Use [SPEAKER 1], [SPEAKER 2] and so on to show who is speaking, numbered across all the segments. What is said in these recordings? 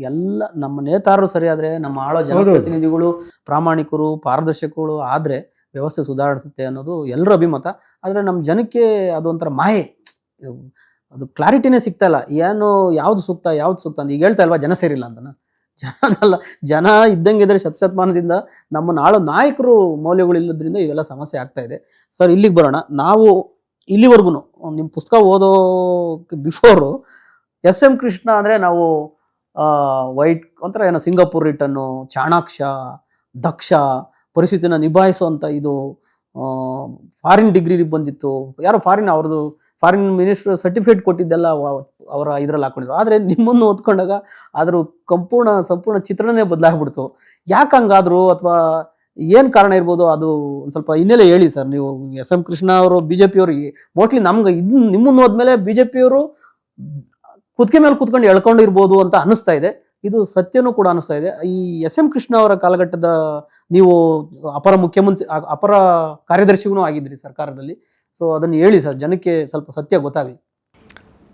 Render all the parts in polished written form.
[SPEAKER 1] ಎಲ್ಲ ನಮ್ಮ ನೇತಾರರು ಸರಿಯಾದರೆ, ನಮ್ಮ ಆಳೋ ಜನಪ್ರತಿನಿಧಿಗಳು ಪ್ರಾಮಾಣಿಕರು, ಪಾರದರ್ಶಕಗಳು ಆದರೆ ವ್ಯವಸ್ಥೆ ಸುಧಾರಿಸುತ್ತೆ ಅನ್ನೋದು ಎಲ್ಲರ ಅಭಿಮತ. ಆದರೆ ನಮ್ಮ ಜನಕ್ಕೆ ಅದೊಂಥರ ಮಾಯೆ, ಅದು ಕ್ಲಾರಿಟಿನೇ ಸಿಗ್ತಾ ಇಲ್ಲ. ಏನು ಯಾವ್ದು ಸೂಕ್ತ ಅಂತ ಈಗ ಹೇಳ್ತಾ ಇಲ್ವಾ, ಜನ ಸೇರಿಲ್ಲ ಅಂತನ. ಜನದಲ್ಲ, ಜನ ಇದ್ದಂಗಿದ್ರೆ ಶತಶತಮಾನದಿಂದ ನಮ್ಮನ್ನು ಆಳೋ ನಾಯಕರು ಮೌಲ್ಯಗಳು ಇಲ್ಲದ್ರಿಂದ ಇವೆಲ್ಲ ಸಮಸ್ಯೆ ಆಗ್ತಾ ಇದೆ. ಸರ್, ಇಲ್ಲಿಗೆ ಬರೋಣ. ನಾವು ಇಲ್ಲಿವರೆಗೂ ನಿಮ್ಮ ಪುಸ್ತಕ ಓದೋ ಬಿಫೋರು ಎಸ್.ಎಂ. ಕೃಷ್ಣ ಅಂದರೆ ನಾವು ವೈಟ್ ಒಂಥರ ಏನೋ ಸಿಂಗಾಪುರ್ ರಿಟನ್ನು, ಚಾಣಾಕ್ಷ, ದಕ್ಷ, ಪರಿಸ್ಥಿತಿನ ನಿಭಾಯಿಸುವಂಥ ಇದು ಫಾರಿನ್ ಡಿಗ್ರಿ ಬಂದಿತ್ತು, ಯಾರೋ ಅವ್ರದ್ದು ಫಾರಿನ್ ಮಿನಿಸ್ಟರ್ ಸರ್ಟಿಫಿಕೇಟ್ ಕೊಟ್ಟಿದ್ದೆಲ್ಲ ಅವರ ಇದರಲ್ಲಿ ಹಾಕೊಂಡಿದ್ರು. ಆದರೆ ನಿಮ್ಮನ್ನು ಓದ್ಕೊಂಡಾಗ ಅದ್ರ ಸಂಪೂರ್ಣ ಚಿತ್ರಣನೇ ಬದಲಾಗ್ಬಿಡ್ತು. ಯಾಕೆ ಹಂಗಾದ್ರು, ಅಥವಾ ಏನು ಕಾರಣ ಇರ್ಬೋದು? ಅದು ಒಂದು ಸ್ವಲ್ಪ ಹಿನ್ನೆಲೆ ಹೇಳಿ ಸರ್. ನೀವು ಎಸ್.ಎಂ. ಕೃಷ್ಣ ಅವರು BJP ಅವ್ರಿಗೆ ಮೋಸ್ಟ್ಲಿ ನಮ್ಗೆ ನಿಮ್ಮನ್ನು ಹೋದ್ಮೇಲೆ BJP ಅವರು ಕುತ್ತಿಗೆ ಮೇಲೆ ಕೂತ್ಕೊಂಡು ಎಳ್ಕೊಂಡಿರ್ಬೋದು ಅಂತ ಅನಿಸ್ತಾ ಇದೆ. ಇದು ಸತ್ಯನೂ ಕೂಡ ಅನಿಸ್ತಾ ಇದೆ. ಈ ಎಸ್.ಎಂ. ಕೃಷ್ಣ ಅವರ ಕಾಲಘಟ್ಟದ ನೀವು ಅಪರ ಕಾರ್ಯದರ್ಶಿಗೂ ಆಗಿದ್ರಿ ಸರ್ಕಾರದಲ್ಲಿ. ಸೊ ಅದನ್ನು ಹೇಳಿ ಸರ್, ಜನಕ್ಕೆ ಸ್ವಲ್ಪ ಸತ್ಯ ಗೊತ್ತಾಗಲಿ.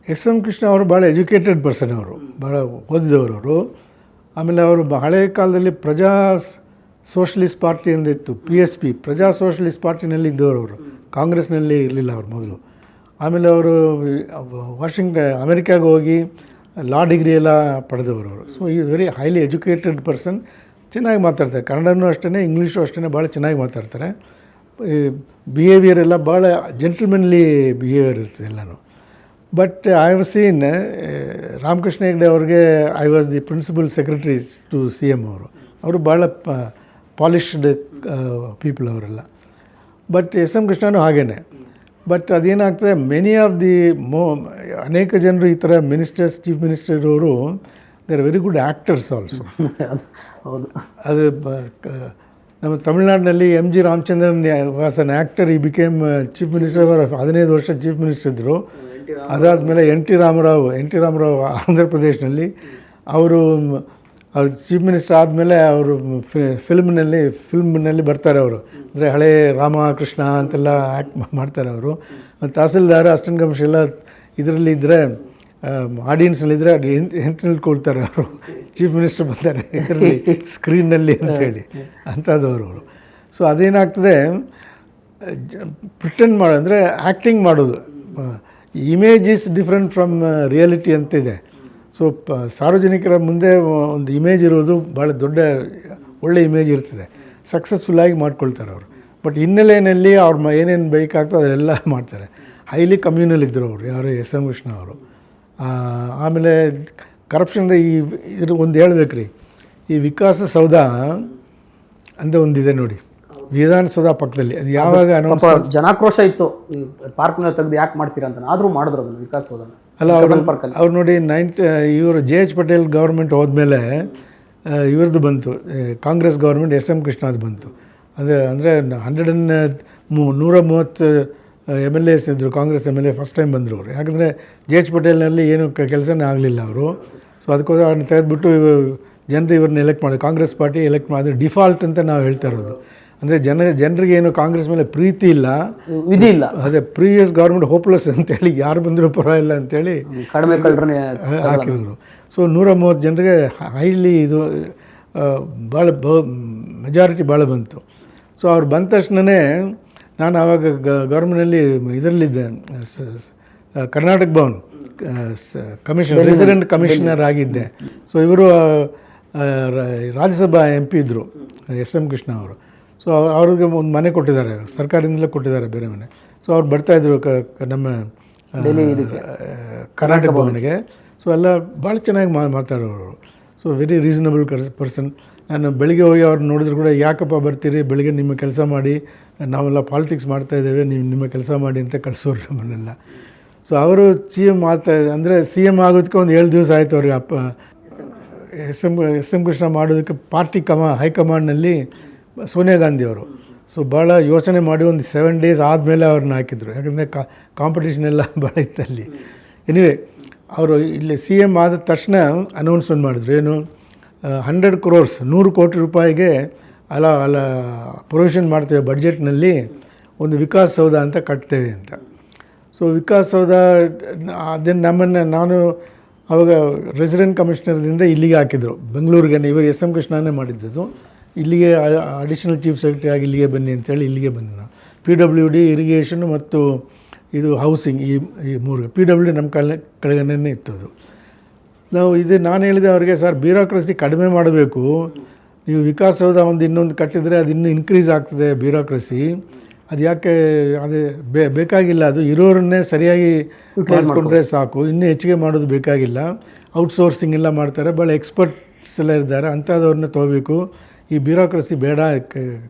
[SPEAKER 2] ಎಸ್.ಎಂ. ಕೃಷ್ಣ ಅವರು ಭಾಳ ಎಜುಕೇಟೆಡ್ ಪರ್ಸನ್, ಅವರು ಭಾಳ ಓದಿದವರು. ಆಮೇಲೆ ಅವರು ಹಳೆಯ ಕಾಲದಲ್ಲಿ ಪ್ರಜಾ ಸೋಷಲಿಸ್ಟ್ ಪಾರ್ಟಿ ಅಂದಿತ್ತು, PSP, ಪ್ರಜಾ ಸೋಷಲಿಸ್ಟ್ ಪಾರ್ಟಿನಲ್ಲಿ ಇದ್ದವರು. ಅವರು ಕಾಂಗ್ರೆಸ್ನಲ್ಲಿ ಇರಲಿಲ್ಲ ಅವರು ಮೊದಲು. ಆಮೇಲೆ ಅವರು ಅಮೆರಿಕಾಗೆ ಹೋಗಿ ಲಾ ಡಿಗ್ರಿ ಎಲ್ಲ ಪಡೆದವರು ಅವರು. ಸೊ ಈ ವೆರಿ ಹೈಲಿ ಎಜುಕೇಟೆಡ್ ಪರ್ಸನ್. ಚೆನ್ನಾಗಿ ಮಾತಾಡ್ತಾರೆ, ಕನ್ನಡನೂ ಅಷ್ಟೇ, ಇಂಗ್ಲೀಷು ಅಷ್ಟೇ, ಭಾಳ ಚೆನ್ನಾಗಿ ಮಾತಾಡ್ತಾರೆ. ಬಿಹೇವಿಯರ್ ಎಲ್ಲ ಭಾಳ ಜೆಂಟಲ್ಮನ್ಲಿ ಬಿಹೇವಿಯರ್ ಇರ್ತದೆ ಎಲ್ಲನೂ. But I have seen Ramakrishna Hegde ಅವ್ರಿಗೆ, I was the principal secretary to CM ಅವರು ಭಾಳ ಪಾಲಿಶ್ಡ್ ಪೀಪಲ್ ಅವರೆಲ್ಲ. But S M. ಕೃಷ್ಣನೂ ಹಾಗೇ. ಬಟ್ ಅದೇನಾಗ್ತದೆ, ಮೆನಿ ಆಫ್ ದಿ ಅನೇಕ ಜನರು ಈ ಥರ ಮಿನಿಸ್ಟರ್ಸ್, ಚೀಫ್ ಮಿನಿಸ್ಟರ್ ಅವರು they are very good actors also.
[SPEAKER 1] ಹೌದು.
[SPEAKER 2] ಅದು ನಮ್ಮ ತಮಿಳ್ನಾಡಿನಲ್ಲಿ M.G. Ramachandran was an actor. ಈ ಬಿಕೇಮ್ ಚೀಫ್ ಮಿನಿಸ್ಟರ್. 15 ವರ್ಷ ಚೀಫ್ ಮಿನಿಸ್ಟರ್ ಇದ್ದರು. ಅದಾದಮೇಲೆ ಎನ್ ಟಿ ರಾಮರಾವ್ ಆಂಧ್ರ ಪ್ರದೇಶನಲ್ಲಿ ಅವರು ಚೀಫ್ ಮಿನಿಸ್ಟರ್ ಆದಮೇಲೆ ಅವರು ಫಿಲ್ಮ್ನಲ್ಲಿ ಬರ್ತಾರೆ ಅವರು. ಅಂದರೆ ಹಳೇ ರಾಮಕೃಷ್ಣ ಅಂತೆಲ್ಲ ಆ್ಯಕ್ಟ್ ಮಾಡ್ತಾರೆ ಅವರು. ತಹಸೀಲ್ದಾರ್, ಅಸಿಸ್ಟೆಂಟ್ ಕಮಿಷನರ್ ಎಲ್ಲ ಇದರಲ್ಲಿ ಇದ್ದರೆ, ಆಡಿಯನ್ಸ್ನಲ್ಲಿದ್ದರೆ ಅದು ಎಂತ ನಿಲ್ಕೊಳ್ತಾರೆ ಅವರು, ಚೀಫ್ ಮಿನಿಸ್ಟರ್ ಬಂದ್ದಾರೆ ಇದರಲ್ಲಿ ಸ್ಕ್ರೀನ್ನಲ್ಲಿ ಅಂತೇಳಿ ಅಂಥದ್ದವರು ಅವರು. ಸೊ ಅದೇನಾಗ್ತದೆ, ಪ್ರಿಟೆಂಡ್ ಅಂದರೆ ಆ್ಯಕ್ಟಿಂಗ್ ಮಾಡೋದು. Image is different from reality ಅಂತಿದೆ. ಸೊ ಸಾರ್ವಜನಿಕರ ಮುಂದೆ ಒಂದು ಇಮೇಜ್ ಇರೋದು ಭಾಳ ಒಳ್ಳೆ ಇಮೇಜ್ ಇರ್ತದೆ. ಸಕ್ಸಸ್ಫುಲ್ಲಾಗಿ ಮಾಡ್ಕೊಳ್ತಾರೆ ಅವರು. ಬಟ್ ಹಿನ್ನೆಲೆಯಲ್ಲಿ ಅವ್ರು ಏನೇನು ಬೇಕಾಗ್ತೋ ಅದೆಲ್ಲ ಮಾಡ್ತಾರೆ. ಹೈಲಿ ಕಮ್ಯುನಲ್ ಇದ್ದರು ಅವರು, ಯಾರು ಎಸ್.ಎಂ. ಕೃಷ್ಣ ಅವರು. ಆಮೇಲೆ ಕರಪ್ಷನ್ದ ಇದು ಒಂದು ಹೇಳ್ಬೇಕ್ರಿ, ಈ ವಿಕಾಸಸೌಧ ಅಂತ ಒಂದಿದೆ ನೋಡಿ, ವಿಧಾನಸೌಧ ಪಕ್ಕದಲ್ಲಿ. ಅದು ಯಾವಾಗ
[SPEAKER 1] ಜನಾಕ್ರೋಶ ಇತ್ತು, ಪಾರ್ಕ್ನ ತೆಗೆದು ಯಾಕೆ ಮಾಡ್ತೀರಾ ಅಂತ, ಆದರೂ ಮಾಡಿದ್ರು ಅದನ್ನು ವಿಕಾಸಸೌಧ.
[SPEAKER 2] ಅಲ್ಲ, ಅವ್ರು ನೋಡಿ ಇವರು JH ಪಟೇಲ್ ಗೌರ್ಮೆಂಟ್ ಹೋದ್ಮೇಲೆ ಇವ್ರದ್ದು ಬಂತು, ಕಾಂಗ್ರೆಸ್ ಗೌರ್ಮೆಂಟ್, ಎಸ್.ಎಂ. ಕೃಷ್ಣದು ಬಂತು. ಅಂದರೆ 130 MLAs ಇದ್ದರು, ಕಾಂಗ್ರೆಸ್ MLA ಫಸ್ಟ್ ಟೈಮ್ ಬಂದರು ಅವರು. ಯಾಕಂದರೆ JH ಪಟೇಲ್ನಲ್ಲಿ ಏನು ಕೆಲಸನೇ ಆಗಲಿಲ್ಲ ಅವರು. ಸೊ ಅದಕ್ಕೋಸ್ಕರ ಅವ್ರನ್ನ ತೆಗೆದುಬಿಟ್ಟು ಜನರು ಇವ್ರನ್ನ ಎಲೆಕ್ಟ್ ಮಾಡಿದ್ರು, ಕಾಂಗ್ರೆಸ್ ಪಾರ್ಟಿ ಎಲೆಕ್ಟ್ ಮಾಡಿದ್ರು. ಡಿಫಾಲ್ಟ್ ಅಂತ ನಾವು ಹೇಳ್ತಾ ಇರೋದು. ಅಂದರೆ ಜನರಿಗೆ ಏನು ಕಾಂಗ್ರೆಸ್ ಮೇಲೆ ಪ್ರೀತಿ ಇಲ್ಲ,
[SPEAKER 1] ವಿಧಿ ಇಲ್ಲ.
[SPEAKER 2] ಅದೇ ಪ್ರೀವಿಯಸ್ ಗೌರ್ಮೆಂಟ್ ಹೋಪ್ಲೆಸ್ ಅಂತೇಳಿ, ಯಾರು ಬಂದರೂ ಪರವಾಗಿಲ್ಲ ಅಂತೇಳಿ
[SPEAKER 1] ಕಡಿಮೆ
[SPEAKER 2] ಹಾಕಿದ್ರು. ಸೊ 130 ಜನರಿಗೆ ಹೈಲಿ ಇದು ಭಾಳ ಮೆಜಾರಿಟಿ ಭಾಳ ಬಂತು. ಸೊ ಅವ್ರು ಬಂದ ತಕ್ಷಣವೇ ನಾನು ಆವಾಗ ಗೌರ್ಮೆಂಟ್ನಲ್ಲಿ ಇದರಲ್ಲಿದ್ದೆ, ಕರ್ನಾಟಕ ಭವನ್ ರೆಸಿಡೆಂಟ್ ಕಮಿಷನರ್ ಆಗಿದ್ದೆ. ಸೊ ಇವರು ರಾಜ್ಯಸಭಾ MP ಇದ್ದರು, ಎಸ್.ಎಂ. ಕೃಷ್ಣ ಅವರು. ಸೊ ಅವ್ರಿಗೆ ಒಂದು ಮನೆ ಕೊಟ್ಟಿದ್ದಾರೆ, ಸರ್ಕಾರದಿಂದಲೇ ಕೊಟ್ಟಿದ್ದಾರೆ, ಬೇರೆ ಮನೆ. ಸೊ ಅವ್ರು ಬರ್ತಾಯಿದ್ರು ನಮ್ಮ ಕರ್ನಾಟಕ ಭವನಿಗೆ. ಸೊ ಎಲ್ಲ ಭಾಳ ಚೆನ್ನಾಗಿ ಮಾತಾಡೋರು. So very reasonable person. ನಾನು ಬೆಳಿಗ್ಗೆ ಹೋಗಿ ಅವ್ರು ನೋಡಿದ್ರು ಕೂಡ, ಯಾಕಪ್ಪ ಬರ್ತೀರಿ, ಬೆಳಿಗ್ಗೆ ನಿಮ್ಮ ಕೆಲಸ ಮಾಡಿ, ನಾವೆಲ್ಲ ಪಾಲಿಟಿಕ್ಸ್ ಮಾಡ್ತಾಯಿದ್ದೇವೆ, ನೀವು ನಿಮ್ಮ ಕೆಲಸ ಮಾಡಿ ಅಂತ ಕಳಿಸೋರು ನಮ್ಮನ್ನೆಲ್ಲ. ಸೊ ಅವರು CM ಅಂದರೆ CM ಆಗೋದಕ್ಕೆ ಒಂದು 7 ದಿವಸ ಆಯಿತು ಅವ್ರಿಗೆ. ಎಸ್.ಎಂ. ಕೃಷ್ಣ ಮಾಡೋದಕ್ಕೆ ಪಾರ್ಟಿ ಹೈಕಮಾಂಡ್ನಲ್ಲಿ ಸೋನಿಯಾ ಗಾಂಧಿ ಅವರು. ಸೊ ಭಾಳ ಯೋಚನೆ ಮಾಡಿ ಒಂದು 7 ಡೇಸ್ ಆದಮೇಲೆ ಅವ್ರನ್ನ ಹಾಕಿದ್ರು. ಯಾಕಂದರೆ ಕಾಂಪಿಟೇಷನ್ ಎಲ್ಲ ಭಾಳ ಇತ್ತು ಅಲ್ಲಿ. ಎನಿವೆ ಅವರು ಇಲ್ಲಿ CM ಆದ ತಕ್ಷಣ ಅನೌನ್ಸ್ಮೆಂಟ್ ಮಾಡಿದ್ರು, ಏನು 100 crores 100 ಕೋಟಿ ರೂಪಾಯಿಗೆ ಅಲ್ಲ ಪ್ರೊವಿಷನ್ ಮಾಡ್ತೇವೆ ಬಡ್ಜೆಟ್ನಲ್ಲಿ, ಒಂದು ವಿಕಾಸಸೌಧ ಅಂತ ಕಟ್ತೇವೆ ಅಂತ. ಸೊ ವಿಕಾಸಸೌಧ ಅದನ್ನು ನಾನು ಆವಾಗ ರೆಸಿಡೆಂಟ್ ಕಮಿಷನರ್ದಿಂದ ಇಲ್ಲಿಗೆ ಹಾಕಿದರು, ಬೆಂಗಳೂರಿಗೆ. ಇವಾಗ ಎಸ್ ಎಂ ಕೃಷ್ಣನೇ ಮಾಡಿದ್ದದು. ಇಲ್ಲಿಗೆ ಅಡಿಷನಲ್ ಚೀಫ್ ಸೆಕ್ರೆಟರಿ ಆಗಿ ಇಲ್ಲಿಗೆ ಬನ್ನಿ ಅಂತೇಳಿ ಇಲ್ಲಿಗೆ ಬಂದೆ ನಾನು. PWD, ಇರಿಗೇಷನ್ ಮತ್ತು ಇದು ಹೌಸಿಂಗ್, ಈ ಮೂರು. PWD ನಮ್ಮ ಕೆಳಗನೇ ಇತ್ತು ಅದು. ನಾನು ಹೇಳಿದೆ ಅವರಿಗೆ, ಸರ್ ಬ್ಯೂರೋಕ್ರಸಿ ಕಡಿಮೆ ಮಾಡಬೇಕು, ನೀವು ವಿಕಾಸಸೌಧ ಇನ್ನೊಂದು ಕಟ್ಟಿದರೆ ಅದು ಇನ್ನೂ ಇನ್ಕ್ರೀಸ್ ಆಗ್ತದೆ ಬ್ಯೂರೋಕ್ರಸಿ, ಅದು ಯಾಕೆ ಅದೇ ಬೇಕಾಗಿಲ್ಲ, ಅದು ಇರೋರನ್ನೇ ಸರಿಯಾಗಿ ಮಾಡಿಕೊಂಡ್ರೆ ಸಾಕು, ಇನ್ನೂ ಹೆಚ್ಚಿಗೆ ಮಾಡೋದು ಬೇಕಾಗಿಲ್ಲ. ಔಟ್ಸೋರ್ಸಿಂಗ್ ಎಲ್ಲ ಮಾಡ್ತಾರೆ, ಭಾಳ ಎಕ್ಸ್ಪರ್ಟ್ಸ್ ಎಲ್ಲ ಇದ್ದಾರೆ, ಅಂಥದ್ದವ್ರನ್ನ ತೊಗೋಬೇಕು, ಈ ಬ್ಯೂರೋಕ್ರಸಿ ಬೇಡ,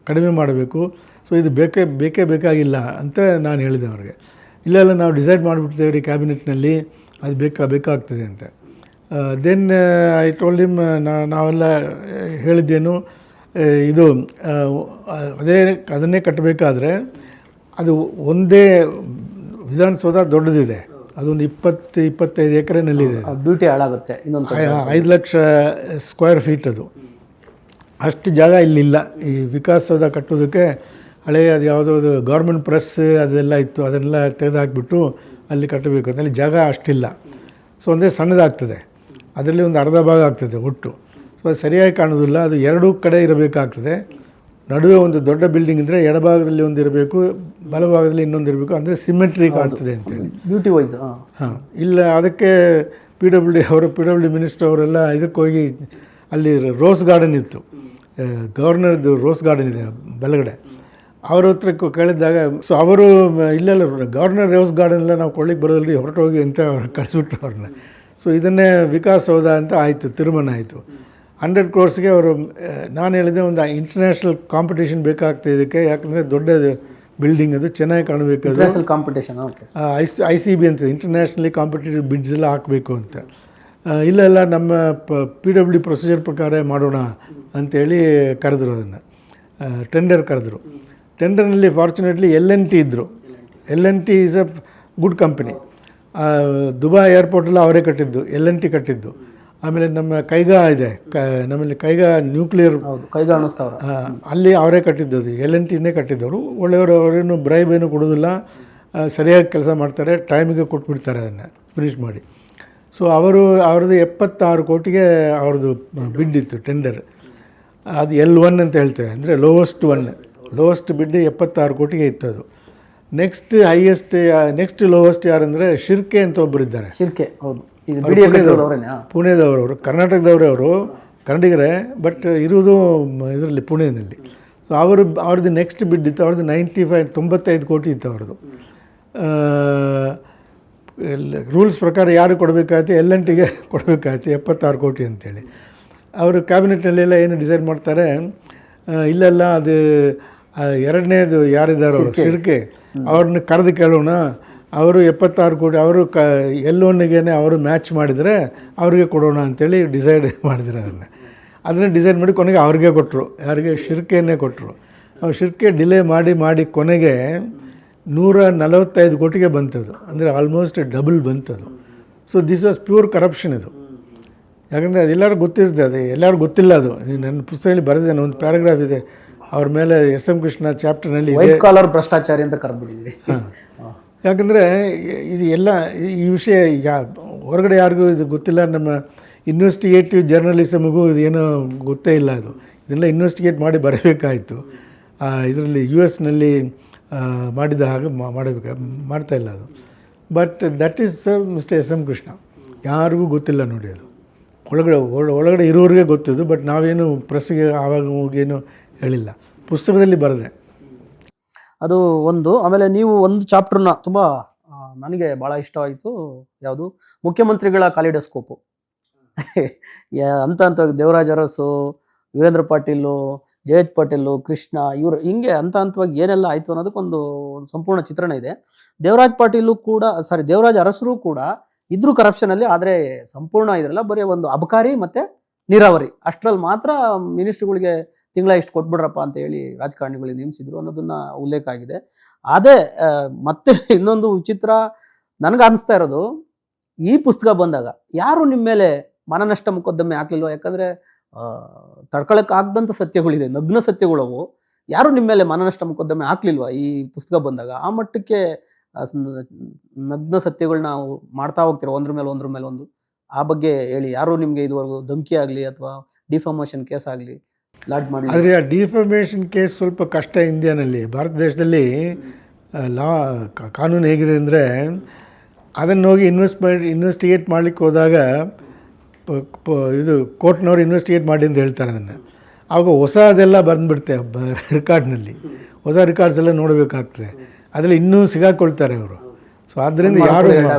[SPEAKER 2] ಕಡಿಮೆ ಮಾಡಬೇಕು. ಸೊ ಇದು ಬೇಕೇ ಬೇಕಾಗಿಲ್ಲ ಅಂತ ನಾನು ಹೇಳಿದೆ ಅವ್ರಿಗೆ. ಇಲ್ಲ ನಾವು ಡಿಸೈಡ್ ಮಾಡಿಬಿಡ್ತೇವೆ ರೀ ಕ್ಯಾಬಿನೆಟ್ನಲ್ಲಿ, ಅದು ಬೇಕಾಗ್ತದೆ ಅಂತ. ದೆನ್ ಐ ಟೋಲ್ಡ್ ಹಿಮ್, ನಾವೆಲ್ಲ ಹೇಳಿದ್ದೇನು, ಇದು ಅದನ್ನೇ ಕಟ್ಟಬೇಕಾದ್ರೆ ಅದು ಒಂದೇ ವಿಧಾನಸೌಧ ದೊಡ್ಡದಿದೆ, ಅದೊಂದು 20-25 ಎಕರೆನಲ್ಲಿದೆ.
[SPEAKER 1] ಬ್ಯೂಟಿ ಹಾಳಾಗುತ್ತೆ. ಇನ್ನೊಂದು
[SPEAKER 2] 5 ಲಕ್ಷ ಸ್ಕ್ವೇರ್ ಫೀಟ್ ಅದು. ಅಷ್ಟು ಜಾಗ ಇಲ್ಲಿಲ್ಲ ಈ ವಿಕಾಸಸೌಧ ಕಟ್ಟೋದಕ್ಕೆ. ಹಳೆಯ ಅದು ಯಾವುದೋ ಗೌರ್ಮೆಂಟ್ ಪ್ರೆಸ್ ಅದೆಲ್ಲ ಇತ್ತು, ಅದನ್ನೆಲ್ಲ ತೆಗೆದುಹಾಕ್ಬಿಟ್ಟು ಅಲ್ಲಿ ಕಟ್ಟಬೇಕು ಅಂತ. ಅಲ್ಲಿ ಜಾಗ ಅಷ್ಟಿಲ್ಲ. ಸೊ ಅಂದರೆ ಸಣ್ಣದಾಗ್ತದೆ, ಅದರಲ್ಲಿ ಒಂದು ಅರ್ಧ ಭಾಗ ಆಗ್ತದೆ ಒಟ್ಟು. ಸೊ ಅದು ಸರಿಯಾಗಿ ಕಾಣೋದಿಲ್ಲ. ಅದು ಎರಡೂ ಕಡೆ ಇರಬೇಕಾಗ್ತದೆ. ನಡುವೆ ಒಂದು ದೊಡ್ಡ ಬಿಲ್ಡಿಂಗ್ ಇದ್ದರೆ ಎಡಭಾಗದಲ್ಲಿ ಒಂದು ಇರಬೇಕು, ಬಲಭಾಗದಲ್ಲಿ ಇನ್ನೊಂದು ಇರಬೇಕು, ಅಂದರೆ ಸಿಮೆಟ್ರಿ ಕಾಣ್ತದೆ ಅಂತೇಳಿ,
[SPEAKER 1] ಬ್ಯೂಟಿ ವೈಸ್.
[SPEAKER 2] ಹಾಂ, ಇಲ್ಲ ಅದಕ್ಕೆ PWD ಮಿನಿಸ್ಟರ್ ಅವರೆಲ್ಲ ಇದಕ್ಕೆ ಹೋಗಿ, ಅಲ್ಲಿ ರೋಸ್ ಗಾರ್ಡನ್ ಇತ್ತು, ಗವರ್ನರ್ದು ರೋಸ್ ಗಾರ್ಡನ್ ಇದೆ ಬಲಗಡೆ. ಅವ್ರ ಹತ್ರ ಕೇಳಿದಾಗ, ಸೊ ಅವರು ಇಲ್ಲೆಲ್ಲ ಗವರ್ನರ್ ರೋಸ್ ಗಾರ್ಡನ್ ಎಲ್ಲ ನಾವು ಕೊಳ್ಳಿಕ್ಕೆ ಬರೋದ್ರಿ, ಹೊರಟೋಗಿ ಅಂತ ಅವ್ರು ಕಳಿಸ್ಬಿಟ್ರು ಅವ್ರನ್ನ. ಸೊ ಇದನ್ನೇ ವಿಕಾಸಸೌಧ ಅಂತ ಆಯಿತು, ತೀರ್ಮಾನ ಆಯಿತು. 100 crores ಅವರು. ನಾನು ಹೇಳಿದೆ, ಒಂದು ಇಂಟರ್ನ್ಯಾಷನಲ್ ಕಾಂಪಿಟೇಷನ್ ಬೇಕಾಗ್ತದೆ ಇದಕ್ಕೆ, ಯಾಕಂದರೆ ದೊಡ್ಡ ಬಿಲ್ಡಿಂಗ್ ಅದು, ಚೆನ್ನಾಗಿ ಕಾಣಬೇಕು, ಅದು
[SPEAKER 1] ಕಾಂಪಿಟೇಷನ್.
[SPEAKER 2] ICB ಅಂತ, ಇಂಟರ್ನ್ಯಾಷನಲಿ ಕಾಂಪಿಟೇಟಿವ್ ಬಿಡ್ಸ್ ಎಲ್ಲ ಹಾಕಬೇಕು ಅಂತ. ಇಲ್ಲ ನಮ್ಮ PWD ಪ್ರೊಸೀಜರ್ ಪ್ರಕಾರ ಮಾಡೋಣ ಅಂಥೇಳಿ ಕರೆದ್ರು, ಅದನ್ನು ಟೆಂಡರ್ ಕರೆದ್ರು. ಟೆಂಡರ್ನಲ್ಲಿ ಫಾರ್ಚುನೇಟ್ಲಿ LNT ಇದ್ದರು. LNT is a good company. Dubai ಏರ್ಪೋರ್ಟೆಲ್ಲ ಅವರೇ ಕಟ್ಟಿದ್ದು, LNT ಕಟ್ಟಿದ್ದು. ಆಮೇಲೆ ನಮ್ಮ ಕೈಗಾ ಇದೆ, ನಮ್ಮಲ್ಲಿ ಕೈಗಾ ನ್ಯೂಕ್ಲಿಯರ್,
[SPEAKER 1] ಕೈಗಾ ಅನಿಸ್ತಾವ,
[SPEAKER 2] ಅಲ್ಲಿ ಅವರೇ ಕಟ್ಟಿದ್ದದು, LNTನೇ ಕಟ್ಟಿದ್ದವರು. ಒಳ್ಳೆಯವರು, ಅವರೇನು ಬ್ರೈಬ್ ಏನು ಕೊಡೋದಿಲ್ಲ, ಸರಿಯಾಗಿ ಕೆಲಸ ಮಾಡ್ತಾರೆ, ಟೈಮಿಗೆ ಕೊಟ್ಬಿಡ್ತಾರೆ ಅದನ್ನು ಫಿನಿಷ್ ಮಾಡಿ. ಸೊ ಅವ್ರದ್ದು 76 ಕೋಟಿಗೆ ಅವ್ರದ್ದು ಬಿಡ್ ಇತ್ತು ಟೆಂಡರ್. ಅದು L1 ಅಂತ ಹೇಳ್ತೇವೆ, ಅಂದರೆ ಲೋವೆಸ್ಟ್ ಬಿಡ್ 76 ಕೋಟಿಗೆ ಇತ್ತು ಅದು. ನೆಕ್ಸ್ಟ್ ಲೋವೆಸ್ಟ್ ಯಾರಂದರೆ ಶಿರ್ಕೆ ಅಂತ ಒಬ್ಬರಿದ್ದಾರೆ.
[SPEAKER 1] ಶಿರ್ಕೆ, ಹೌದು,
[SPEAKER 2] ಪುಣೆದವರು, ಕರ್ನಾಟಕದವರೇ ಅವರು, ಕನ್ನಡಿಗರೇ, ಬಟ್ ಇರುವುದು ಇದರಲ್ಲಿ ಪುಣೆಯಲ್ಲಿ. ಸೊ ಅವ್ರದ್ದು ನೆಕ್ಸ್ಟ್ ಬಿಡ್ ಇತ್ತು, ಅವ್ರದ್ದು 95 ಕೋಟಿ ಇತ್ತು ಅವ್ರದ್ದು. ರೂಲ್ಸ್ ಪ್ರಕಾರ ಯಾರು ಕೊಡಬೇಕಾಯ್ತು, LNTಗೆ ಕೊಡಬೇಕಾಯ್ತು 76 ಕೋಟಿ ಅಂತೇಳಿ. ಅವರು ಕ್ಯಾಬಿನೆಟ್ನಲ್ಲೆಲ್ಲ ಏನು ಡಿಸೈಡ್ ಮಾಡ್ತಾರೆ, ಇಲ್ಲೆಲ್ಲ ಅದು ಎರಡನೇದು ಯಾರಿದ್ದಾರೋ ಶಿರ್ಕೆ, ಅವ್ರನ್ನ ಕರೆದು ಕೇಳೋಣ, ಅವರು 76 ಕೋಟಿ, ಅವರು L1ಗೆ ಅವರು ಮ್ಯಾಚ್ ಮಾಡಿದರೆ ಅವ್ರಿಗೆ ಕೊಡೋಣ ಅಂಥೇಳಿ ಡಿಸೈಡ್ ಮಾಡಿದ್ರು. ಅದನ್ನು ಡಿಸೈಡ್ ಮಾಡಿ ಕೊನೆಗೆ ಅವ್ರಿಗೆ ಕೊಟ್ಟರು, ಯಾರಿಗೆ, ಶಿರ್ಕೆನೇ ಕೊಟ್ಟರು. ಅವ್ರು ಶಿರ್ಕೆ ಡಿಲೇ ಮಾಡಿ ಕೊನೆಗೆ 145 ಕೋಟಿಗೆ ಬಂತದು, ಅಂದರೆ ಆಲ್ಮೋಸ್ಟ್ ಡಬಲ್ ಬಂತದು. So this was pure corruption ಇದು. ಯಾಕಂದರೆ ಅದೆಲ್ಲರೂ ಗೊತ್ತಿರ್ತದೆ, ಅದು ಎಲ್ಲರೂ ಗೊತ್ತಿಲ್ಲ. ಅದು ನನ್ನ ಪುಸ್ತಕದಲ್ಲಿ ಬರೆದಿದ್ದೇನೆ, ಒಂದು ಪ್ಯಾರಾಗ್ರಾಫ್ ಇದೆ ಅವ್ರ ಮೇಲೆ, SM ಕೃಷ್ಣ ಚಾಪ್ಟರ್ನಲ್ಲಿ
[SPEAKER 1] ವೈಟ್ ಕಾಲರ್ ಭ್ರಷ್ಟಾಚಾರಿ ಅಂತ ಕರೆದ್ಬಿಟ್ಟಿದ್ದೀರಿ.
[SPEAKER 2] ಯಾಕಂದರೆ ಇದು ಎಲ್ಲ ಈ ವಿಷಯ ಹೊರಗಡೆ ಯಾರಿಗೂ ಇದು ಗೊತ್ತಿಲ್ಲ. ನಮ್ಮ ಇನ್ವೆಸ್ಟಿಗೇಟಿವ್ ಜರ್ನಲಿಸಮ್ಗೂ ಇದು ಏನೋ ಗೊತ್ತೇ ಇಲ್ಲ. ಇದೆಲ್ಲ ಇನ್ವೆಸ್ಟಿಗೇಟ್ ಮಾಡಿ ಬರಬೇಕಾಯಿತು. ಇದರಲ್ಲಿ US ಮಾಡಿದ ಹಾಗೆ ಮಾಡ್ತಾಯಿಲ್ಲ ಅದು. But that is mister SM Krishna. ಯಾರಿಗೂ ಗೊತ್ತಿಲ್ಲ ನೋಡಿ, ಅದು ಒಳಗಡೆ ಇರೋರಿಗೆ ಗೊತ್ತಿದ್ದು. ಬಟ್ ನಾವೇನು ಪ್ರೆಸ್ಸಿಗೆ ಆವಾಗ ಹೋಗೇನು ಹೇಳಿಲ್ಲ, ಪುಸ್ತಕದಲ್ಲಿ ಬರೆದೆ
[SPEAKER 1] ಅದು ಒಂದು. ಆಮೇಲೆ ನೀವು ಒಂದು ಚಾಪ್ಟರ್ನ ತುಂಬ ನನಗೆ ಭಾಳ ಇಷ್ಟವಾಯಿತು, ಯಾವುದು, ಮುಖ್ಯಮಂತ್ರಿಗಳ ಕಾಲಿಡೋಸ್ಕೋಪು. ಅಂತ ದೇವರಾಜ್ ಅರಸು, ವೀರೇಂದ್ರ ಪಾಟೀಲು, ಜಯಂತ್ ಪಾಟೀಲು, ಕೃಷ್ಣ, ಇವರು ಹಿಂಗೆ ಹಂತವಾಗಿ ಏನೆಲ್ಲ ಆಯಿತು ಅನ್ನೋದಕ್ಕೊಂದು ಸಂಪೂರ್ಣ ಚಿತ್ರಣ ಇದೆ. ದೇವರಾಜ್ ಅರಸರು ಕೂಡ ಇದ್ರು ಕರಪ್ಷನಲ್ಲಿ, ಆದರೆ ಸಂಪೂರ್ಣ ಇದ್ರಲ್ಲ, ಬರೀ ಒಂದು ಅಬಕಾರಿ ಮತ್ತು ನೀರಾವರಿ ಅಷ್ಟರಲ್ಲಿ ಮಾತ್ರ ಮಿನಿಸ್ಟ್ರುಗಳಿಗೆ ತಿಂಗಳ ಇಷ್ಟು ಕೊಟ್ಬಿಡ್ರಪ್ಪ ಅಂತ ಹೇಳಿ ರಾಜಕಾರಣಿಗಳಿಗೆ ನೇಮಿಸಿದ್ರು ಅನ್ನೋದನ್ನ ಉಲ್ಲೇಖ ಆಗಿದೆ. ಅದೇ ಮತ್ತೆ ಇನ್ನೊಂದು ವಿಚಿತ್ರ ನನಗೆ ಅನಿಸ್ತಾ ಇರೋದು, ಈ ಪುಸ್ತಕ ಬಂದಾಗ ಯಾರು ನಿಮ್ಮ ಮೇಲೆ ಮಾನನಷ್ಟ ಮೊಕದ್ದಮೆ ಹಾಕ್ಲಿಲ್ವ? ಯಾಕಂದರೆ ತಡ್ಕೊಳಕ್ಕಾಗದಂಥ ಸತ್ಯಗಳಿದೆ, ನಗ್ನ ಸತ್ಯಗಳವು. ಯಾರು ನಿಮ್ಮ ಮೇಲೆ ಮಾನನಷ್ಟ ಮೊಕದ್ದಮೆ ಹಾಕ್ಲಿಲ್ವ ಈ ಪುಸ್ತಕ ಬಂದಾಗ? ಆ ಮಟ್ಟಕ್ಕೆ ನಗ್ನ ಸತ್ಯಗಳನ್ನ ಮಾಡ್ತಾ ಹೋಗ್ತೀರ, ಒಂದ್ರ ಮೇಲೆ ಒಂದು. ಆ ಬಗ್ಗೆ ಹೇಳಿ. ಯಾರು ನಿಮಗೆ ಇದುವರೆಗೂ ಧಮಕಿ ಆಗಲಿ ಅಥವಾ ಡಿಫಾರ್ಮೇಷನ್ ಕೇಸ್ ಆಗಲಿ ಲಾಡ್ಜ್ ಮಾಡಿ?
[SPEAKER 2] ಆದರೆ ಆ ಡಿಫಾಮೇಷನ್ ಕೇಸ್ ಸ್ವಲ್ಪ ಕಷ್ಟ ಇಂಡಿಯಾನಲ್ಲಿ. ಭಾರತ ದೇಶದಲ್ಲಿ ಲಾ ಕಾನೂನು ಹೇಗಿದೆ ಅಂದರೆ, ಅದನ್ನು ಹೋಗಿ ಇನ್ವೆಸ್ಟಿಗೇಟ್ ಮಾಡಲಿಕ್ಕೆ ಹೋದಾಗ ಇದು ಕೋರ್ಟ್ನವ್ರು ಇನ್ವೆಸ್ಟಿಗೇಟ್ ಮಾಡಿ ಅಂತ ಹೇಳ್ತಾರೆ ಅದನ್ನು. ಆವಾಗ ಹೊಸದೆಲ್ಲ ಬಂದುಬಿಡುತ್ತೆ ರೆಕಾರ್ಡ್ನಲ್ಲಿ, ಹೊಸ ರಿಕಾರ್ಡ್ಸ್ ಎಲ್ಲ ನೋಡಬೇಕಾಗ್ತದೆ. ಅದರಲ್ಲಿ ಇನ್ನೂ ಸಿಗಾಕೊಳ್ತಾರೆ ಅವರು. ಸೊ ಆದ್ದರಿಂದ ಯಾರು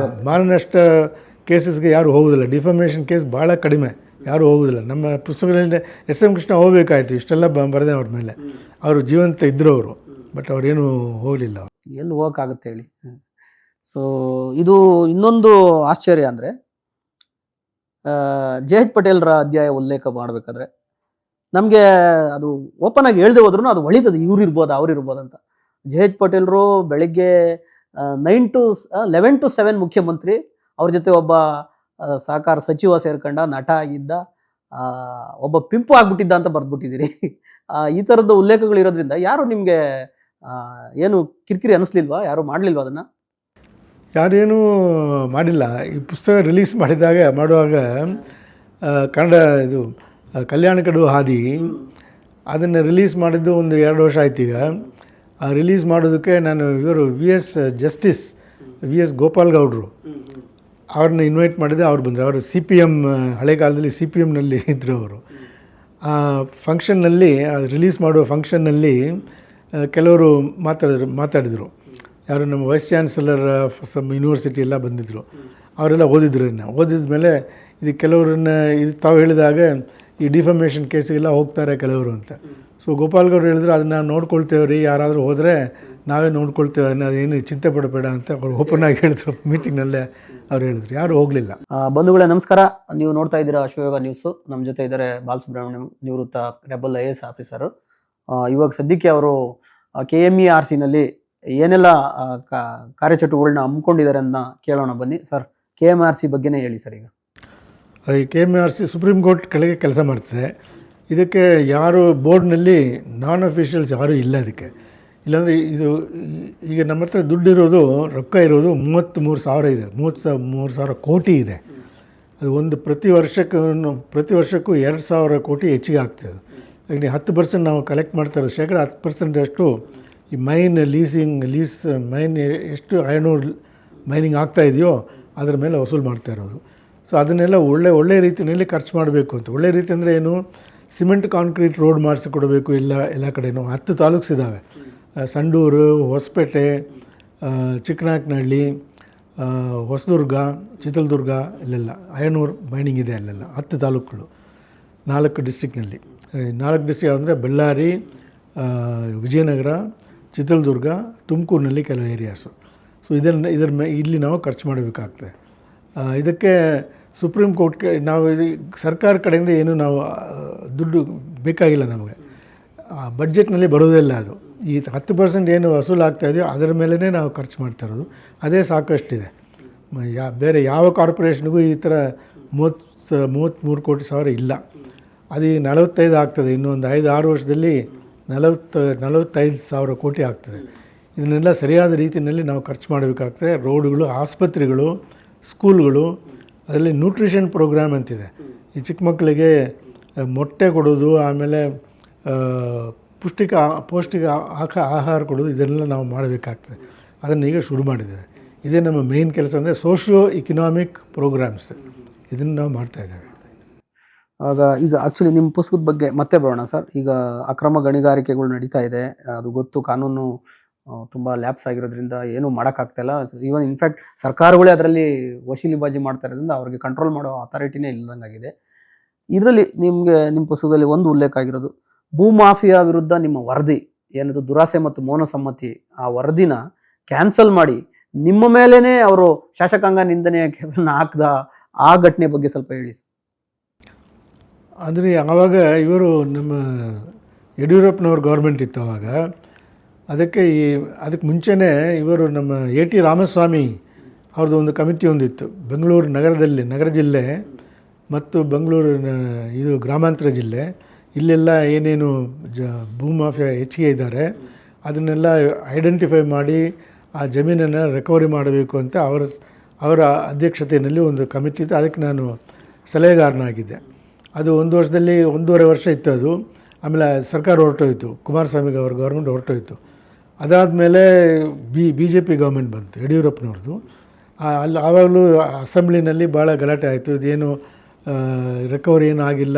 [SPEAKER 2] ಮಾನನಷ್ಟ ಕೇಸಸ್ಗೆ ಯಾರು ಹೋಗೋದಿಲ್ಲ. ಡಿಫಾಮೇಷನ್ ಕೇಸ್ ಭಾಳ ಕಡಿಮೆ, ಯಾರೂ ಹೋಗೋದಿಲ್ಲ. ನಮ್ಮ ಪುಸ್ತಕದಲ್ಲಿ ಎಸ್.ಎಂ. ಕೃಷ್ಣ ಹೋಗಬೇಕಾಯ್ತು, ಇಷ್ಟೆಲ್ಲ ಬರೆದೆ ಅವ್ರ ಮೇಲೆ. ಅವರು ಜೀವಂತ ಇದ್ದರು ಅವರು, ಬಟ್ ಅವ್ರೇನು ಹೋಗಲಿಲ್ಲ.
[SPEAKER 1] ಎಲ್ಲಿ ಹೋಗೋಕ್ಕಾಗುತ್ತೆ ಹೇಳಿ. ಸೊ ಇದು ಇನ್ನೊಂದು ಆಶ್ಚರ್ಯ ಅಂದರೆ, ಜೆ.ಎಚ್. ಪಟೇಲ್ರ ಅಧ್ಯಾಯ ಉಲ್ಲೇಖ ಮಾಡಬೇಕಾದ್ರೆ ನಮಗೆ ಅದು ಓಪನ್ ಆಗಿ ಹೇಳ್ದೆ ಹೋದ್ರೂ ಅದು ಹೊಳಿತದೆ, ಇವ್ರು ಇರ್ಬೋದು ಅವ್ರು ಇರ್ಬೋದು ಅಂತ. ಜೆ.ಎಚ್. ಪಟೇಲ್ರು ಬೆಳಗ್ಗೆ 11 to 7 ಮುಖ್ಯಮಂತ್ರಿ, ಅವ್ರ ಜೊತೆ ಒಬ್ಬ ಸಹಕಾರ ಸಚಿವ ಸೇರ್ಕೊಂಡ, ನಟ ಆಗಿದ್ದ, ಒಬ್ಬ ಪಿಂಪು ಆಗ್ಬಿಟ್ಟಿದ್ದ ಅಂತ ಬರೆದ್ಬಿಟ್ಟಿದ್ದೀರಿ. ಈ ಥರದ ಉಲ್ಲೇಖಗಳು ಇರೋದ್ರಿಂದ ಯಾರು ನಿಮಗೆ ಏನು ಕಿರಿಕಿರಿ ಅನ್ನಿಸ್ಲಿಲ್ವಾ? ಯಾರು ಮಾಡಲಿಲ್ವಾ ಅದನ್ನು?
[SPEAKER 2] ಯಾರೇನೂ ಮಾಡಿಲ್ಲ. ಈ ಪುಸ್ತಕ ರಿಲೀಸ್ ಮಾಡುವಾಗ ಕನ್ನಡ ಇದು ಕಲ್ಯಾಣ ಕಡು ಹಾದಿ ಅದನ್ನು ರಿಲೀಸ್ ಮಾಡಿದ್ದು ಒಂದು 2 ವರ್ಷ ಆಯ್ತು ಈಗ. ಆ ರಿಲೀಸ್ ಮಾಡೋದಕ್ಕೆ ನಾನು ಇವರು ವಿ ಎಸ್ ಗೋಪಾಲ್ ಗೌಡ್ರು ಅವ್ರನ್ನ ಇನ್ವೈಟ್ ಮಾಡಿದೆ. ಅವ್ರು ಬಂದರು. ಅವರು CPM, ಹಳೆ ಕಾಲದಲ್ಲಿ CPMನಲ್ಲಿ ಇದ್ದರು ಅವರು. ಆ ಫಂಕ್ಷನ್ನಲ್ಲಿ, ರಿಲೀಸ್ ಮಾಡುವ ಫಂಕ್ಷನ್ನಲ್ಲಿ ಕೆಲವರು ಮಾತಾಡಿದರು. ಯಾರು ನಮ್ಮ ವೈಸ್ ಚಾನ್ಸಲರ್ ಸಮ್ ಯೂನಿವರ್ಸಿಟಿ ಎಲ್ಲ ಬಂದಿದ್ದರು. ಅವರೆಲ್ಲ ಓದಿದ್ರು. ಓದಿದ ಮೇಲೆ ಇದು ಕೆಲವ್ರನ್ನ ಇದು ತಾವು ಹೇಳಿದಾಗ ಈ ಡಿಫಾಮೇಷನ್ ಕೇಸಿಗೆಲ್ಲ ಹೋಗ್ತಾರೆ ಕೆಲವರು ಅಂತ. ಸೊ ಗೋಪಾಲ್ ಗೌಡ್ರು ಹೇಳಿದ್ರು, ಅದನ್ನು ನಾವು ನೋಡ್ಕೊಳ್ತೇವೆ ರೀ, ಯಾರಾದರೂ ಹೋದರೆ ನಾವೇ ನೋಡ್ಕೊಳ್ತೇವೆ, ಅದೇನು ಚಿಂತೆ ಪಡಬೇಡ ಅಂತ ಅವ್ರು ಓಪನ್ ಆಗಿ ಹೇಳಿದ್ರು. ಮೀಟಿಂಗ್ನಲ್ಲೇ ಅವ್ರು ಹೇಳಿದ್ರು, ಯಾರು ಹೋಗಲಿಲ್ಲ.
[SPEAKER 1] ಬಂಧುಗಳೇ ನಮಸ್ಕಾರ. ನೀವು ನೋಡ್ತಾ ಇದ್ದೀರಾ ಅಶ್ವಯೋಗ ನ್ಯೂಸು. ನಮ್ಮ ಜೊತೆ ಇದ್ದಾರೆ ಬಾಲಸುಬ್ರಹ್ಮಣ್ಯಂ, ನಿವೃತ್ತ ರೆಬಲ್ IAS ಆಫೀಸರು. ಇವಾಗ ಸದ್ಯಕ್ಕೆ ಅವರು KMERCನಲ್ಲಿ ಏನೆಲ್ಲ ಕಾರ್ಯಚಟುವಟಿಕೆಗಳನ್ನ ಹಮ್ಮಿಕೊಂಡಿದ್ದಾರೆ ಅಂತ ಕೇಳೋಣ ಬನ್ನಿ. ಸರ್, KMERC ಬಗ್ಗೆನೇ ಹೇಳಿ ಸರ್. ಈಗ
[SPEAKER 2] ಈ KMERC ಸುಪ್ರೀಂ ಕೋರ್ಟ್ ಕೆಳಗೆ ಕೆಲಸ ಮಾಡ್ತದೆ. ಇದಕ್ಕೆ ಯಾರು ಬೋರ್ಡ್ನಲ್ಲಿ ನಾನ್ ಅಫಿಷಿಯಲ್ಸ್ ಯಾರೂ ಇಲ್ಲ ಅದಕ್ಕೆ. ಇಲ್ಲಾಂದರೆ ಇದು ಈಗ ನಮ್ಮ ಹತ್ರ ದುಡ್ಡಿರೋದು, ರೊಕ್ಕ ಇರೋದು 33,000 ಇದೆ, 33,000 ಕೋಟಿ ಇದೆ. ಅದು ಒಂದು ಪ್ರತಿ ವರ್ಷಕ್ಕೂ 2,000 ಕೋಟಿ ಹೆಚ್ಚಿಗೆ ಆಗ್ತದೆ. ಈಗ 10% ನಾವು ಕಲೆಕ್ಟ್ ಮಾಡ್ತಾ ಇರೋದು, ಶೇಕಡ 10% ಅಷ್ಟು ಈ ಮೈನ್ ಮೈನ್ ಎಷ್ಟು ಮೈನಿಂಗ್ ಆಗ್ತಾ ಇದೆಯೋ ಅದರ ಮೇಲೆ ವಸೂಲು ಮಾಡ್ತಾ ಇರೋದು. ಸೊ ಅದನ್ನೆಲ್ಲ ಒಳ್ಳೆ ರೀತಿಯಲ್ಲಿ ಖರ್ಚು ಮಾಡಬೇಕು ಅಂತ. ಒಳ್ಳೆ ರೀತಿ ಅಂದರೆ ಏನು, ಸಿಮೆಂಟ್ ಕಾಂಕ್ರೀಟ್ ರೋಡ್ ಮಾಡಿಸಿಕೊಡಬೇಕು. ಎಲ್ಲ ಕಡೆಯೂ 10 ತಾಲೂಕ್ಸ್ ಇದ್ದಾವೆ. ಸಂಡೂರು, ಹೊಸಪೇಟೆ, ಚಿಕ್ಕನಾಯಕನಹಳ್ಳಿ, ಹೊಸದುರ್ಗ, ಚಿತ್ರದುರ್ಗ, ಇಲ್ಲೆಲ್ಲ ಅಯ್ಯನೂರು ಮೈನಿಂಗ್ ಇದೆ. ಅಲ್ಲೆಲ್ಲ 10 ತಾಲೂಕುಗಳು, 4 ಡಿಸ್ಟ್ರಿಕ್ನಲ್ಲಿ. 4 ಡಿಸ್ಟ್ರಿಕ್ ಅಂದರೆ ಬಳ್ಳಾರಿ, ವಿಜಯನಗರ, ಚಿತ್ರದುರ್ಗ, ತುಮಕೂರಿನಲ್ಲಿ ಕೆಲವು ಏರಿಯಾಸು. ಸೊ ಇಲ್ಲಿ ನಾವು ಖರ್ಚು ಮಾಡಬೇಕಾಗ್ತದೆ. ಇದಕ್ಕೆ ಸುಪ್ರೀಂ ಕೋರ್ಟ್ಗೆ ನಾವು ಸರ್ಕಾರ ಕಡೆಯಿಂದ ಏನು ನಾವು ದುಡ್ಡು ಬೇಕಾಗಿಲ್ಲ ನಮಗೆ. ಬಡ್ಜೆಟ್ನಲ್ಲಿ ಬರೋದಿಲ್ಲ ಅದು. ಈ 10% ಏನು ವಸೂಲು ಆಗ್ತಾಯಿದೆಯೋ ಅದರ ಮೇಲೇ ನಾವು ಖರ್ಚು ಮಾಡ್ತಾ ಇರೋದು. ಅದೇ ಸಾಕಷ್ಟಿದೆ. ಬೇರೆ ಯಾವ ಕಾರ್ಪೊರೇಷನ್ಗೂ ಈ ಥರ 33 ಕೋಟಿ ಸಾವಿರ ಇಲ್ಲ. ಅದು 45 ಆಗ್ತದೆ. ಇನ್ನೊಂದು 5-6 ವರ್ಷದಲ್ಲಿ 45,000 ಕೋಟಿ ಆಗ್ತದೆ. ಇದನ್ನೆಲ್ಲ ಸರಿಯಾದ ರೀತಿಯಲ್ಲಿ ನಾವು ಖರ್ಚು ಮಾಡಬೇಕಾಗ್ತದೆ. ರೋಡ್ಗಳು, ಆಸ್ಪತ್ರೆಗಳು, ಸ್ಕೂಲ್ಗಳು, ಅದರಲ್ಲಿ ನ್ಯೂಟ್ರಿಷನ್ ಪ್ರೋಗ್ರಾಮ್ ಅಂತಿದೆ. ಈ ಚಿಕ್ಕ ಮಕ್ಕಳಿಗೆ ಮೊಟ್ಟೆ ಕೊಡೋದು, ಆಮೇಲೆ ಪೌಷ್ಟಿಕ ಆಹಾರ ಕೊಡೋದು, ಇದನ್ನೆಲ್ಲ ನಾವು ಮಾಡಬೇಕಾಗ್ತದೆ. ಅದನ್ನು ಈಗ ಶುರು ಮಾಡಿದ್ದೇವೆ. ಇದೇ ನಮ್ಮ ಮೇಯ್ನ್ ಕೆಲಸ. ಅಂದರೆ ಸೋಷಿಯೋ ಇಕನಾಮಿಕ್ ಪ್ರೋಗ್ರಾಮ್ಸ್, ಇದನ್ನು ನಾವು ಮಾಡ್ತಾಯಿದ್ದೇವೆ.
[SPEAKER 1] ಈಗ ಆ್ಯಕ್ಚುಲಿ ನಿಮ್ಮ ಪುಸ್ತಕದ ಬಗ್ಗೆ ಮತ್ತೆ ಬರೋಣ ಸರ್. ಈಗ ಅಕ್ರಮ ಗಣಿಗಾರಿಕೆಗಳು ನಡೀತಾ ಇದೆ, ಅದು ಗೊತ್ತು. ಕಾನೂನು ತುಂಬ ಲ್ಯಾಪ್ಸ್ ಆಗಿರೋದ್ರಿಂದ ಏನೂ ಮಾಡೋಕ್ಕಾಗ್ತಾಯಿಲ್ಲ. ಈವನ್ ಇನ್ಫ್ಯಾಕ್ಟ್ ಸರ್ಕಾರಗಳೇ ಅದರಲ್ಲಿ ವಸೂಲಿಬಾಜಿ ಮಾಡ್ತಾ ಇರೋದ್ರಿಂದ ಅವ್ರಿಗೆ ಕಂಟ್ರೋಲ್ ಮಾಡೋ ಅಥಾರಿಟಿನೇ ಇಲ್ಲದಂಗಾಗಿದೆ. ಇದರಲ್ಲಿ ನಿಮ್ಮ ಪುಸ್ತಕದಲ್ಲಿ ಒಂದು ಉಲ್ಲೇಖ ಆಗಿರೋದು, ಭೂಮಾಫಿಯಾ ವಿರುದ್ಧ ನಿಮ್ಮ ವರದಿ ಏನದು ದುರಾಸೆ ಮತ್ತು ಮೌನ ಸಮ್ಮತಿ, ಆ ವರದಿನ ಕ್ಯಾನ್ಸಲ್ ಮಾಡಿ ನಿಮ್ಮ ಮೇಲೇ ಅವರು ಶಾಸಕಾಂಗ ನಿಂದನೆಯ ಕೇಸನ್ನು ಹಾಕಿದ ಆ ಘಟನೆ ಬಗ್ಗೆ ಸ್ವಲ್ಪ ಹೇಳಿ ಸರ್.
[SPEAKER 2] ಅಂದರೆ ಆವಾಗ ಇವರು ನಮ್ಮ ಯಡಿಯೂರಪ್ಪನವ್ರ ಗೌರ್ಮೆಂಟ್ ಇತ್ತು ಆವಾಗ. ಅದಕ್ಕೆ ಮುಂಚೆನೇ ಇವರು ನಮ್ಮ A.T. ರಾಮಸ್ವಾಮಿ ಅವ್ರದ್ದು ಒಂದು ಕಮಿಟಿ ಒಂದಿತ್ತು. ಬೆಂಗಳೂರು ನಗರ ಜಿಲ್ಲೆ ಮತ್ತು ಬೆಂಗಳೂರು ಇದು ಗ್ರಾಮಾಂತರ ಜಿಲ್ಲೆ, ಇಲ್ಲೆಲ್ಲ ಏನೇನು ಭೂಮಾಫಿಯಾ ಹೆಚ್ಚಿಗೆ ಇದ್ದಾರೆ ಅದನ್ನೆಲ್ಲ ಐಡೆಂಟಿಫೈ ಮಾಡಿ ಆ ಜಮೀನನ್ನು ರಿಕವರಿ ಮಾಡಬೇಕು ಅಂತ ಅವರ ಅಧ್ಯಕ್ಷತೆಯಲ್ಲಿ ಒಂದು ಕಮಿಟಿ ಇತ್ತು, ಅದಕ್ಕೆ ನಾನು ಸಲಹೆಗಾರನಾಗಿದ್ದೆ. ಅದು 1 ವರ್ಷದಲ್ಲಿ 1.5 ವರ್ಷ ಇತ್ತು ಅದು. ಆಮೇಲೆ ಸರ್ಕಾರ ಹೊರಟೋಯ್ತು, ಕುಮಾರಸ್ವಾಮಿ ಅವ್ರ ಗೌರ್ಮೆಂಟ್ ಹೊರಟೋಯ್ತು. ಅದಾದಮೇಲೆ ಬಿ ಜೆ ಪಿ ಗೌರ್ಮೆಂಟ್ ಬಂತು, ಯಡಿಯೂರಪ್ಪನವ್ರದ್ದು. ಅಲ್ಲಿ ಆವಾಗಲೂ ಅಸೆಂಬ್ಲಿನಲ್ಲಿ ಭಾಳ ಗಲಾಟೆ ಆಯಿತು, ಇದೇನು ರಿಕವರಿ ಏನೂ ಆಗಿಲ್ಲ,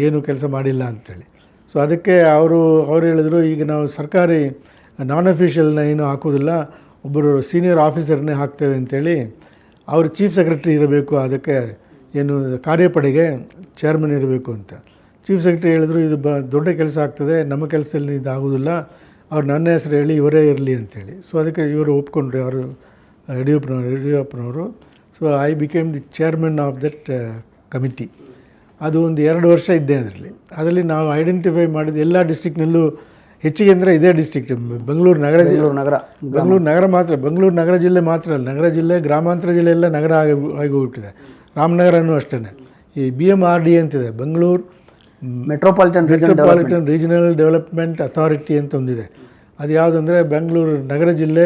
[SPEAKER 2] ಏನು ಕೆಲಸ ಮಾಡಿಲ್ಲ ಅಂಥೇಳಿ. ಸೊ ಅದಕ್ಕೆ ಅವರು ಹೇಳಿದ್ರು, ಈಗ ನಾವು ಸರ್ಕಾರಿ ನಾನ್ ಅಫಿಷಿಯಲ್ನ ಏನೂ ಹಾಕೋದಿಲ್ಲ, ಒಬ್ಬರು ಸೀನಿಯರ್ ಆಫೀಸರ್ನೇ ಹಾಕ್ತೇವೆ ಅಂಥೇಳಿ. ಅವರು ಚೀಫ್ ಸೆಕ್ರೆಟ್ರಿ ಇರಬೇಕು, ಅದಕ್ಕೆ ಏನು ಕಾರ್ಯಪಡೆಗೆ ಚೇರ್ಮನ್ ಇರಬೇಕು ಅಂತ. ಚೀಫ್ ಸೆಕ್ರೆಟ್ರಿ ಹೇಳಿದ್ರು, ಇದು ದೊಡ್ಡ ಕೆಲಸ ಆಗ್ತದೆ, ನಮ್ಮ ಕೆಲಸದಲ್ಲಿ ಇದು ಆಗೋದಿಲ್ಲ, ಅವ್ರು ನನ್ನ ಹೆಸರು ಹೇಳಿ ಇವರೇ ಇರಲಿ ಅಂಥೇಳಿ. ಸೊ ಅದಕ್ಕೆ ಇವರು ಒಪ್ಕೊಂಡ್ರು, ಅವರು ಯಡಿಯೂರಪ್ಪನವರು. So I became the chairman of that committee. ಅದು ಒಂದು 2 ವರ್ಷ ಇದ್ದೆ ಅದರಲ್ಲಿ ನಾವು ಐಡೆಂಟಿಫೈ ಮಾಡಿದ ಎಲ್ಲ ಡಿಸ್ಟ್ರಿಕ್ನಲ್ಲೂ ಹೆಚ್ಚಿಗೆ ಅಂದರೆ ಇದೇ ಡಿಸ್ಟ್ರಿಕ್ಟ್, ಬೆಂಗಳೂರು ನಗರ ಮಾತ್ರ, ಬೆಂಗಳೂರು ನಗರ ಜಿಲ್ಲೆ ಮಾತ್ರ ಅಲ್ಲ, ನಗರ ಜಿಲ್ಲೆ, ಗ್ರಾಮಾಂತರ ಜಿಲ್ಲೆ ಎಲ್ಲ ನಗರ ಆಗಿ ಹೋಗ್ಬಿಟ್ಟಿದೆ. ರಾಮನಗರನೂ ಅಷ್ಟೇ. ಈ BMRD ಅಂತಿದೆ, Bengaluru
[SPEAKER 1] metropolitan
[SPEAKER 2] regional development authority ಅಂತ ಒಂದಿದೆ. ಅದು ಯಾವುದಂದರೆ ಬೆಂಗಳೂರು ನಗರ ಜಿಲ್ಲೆ,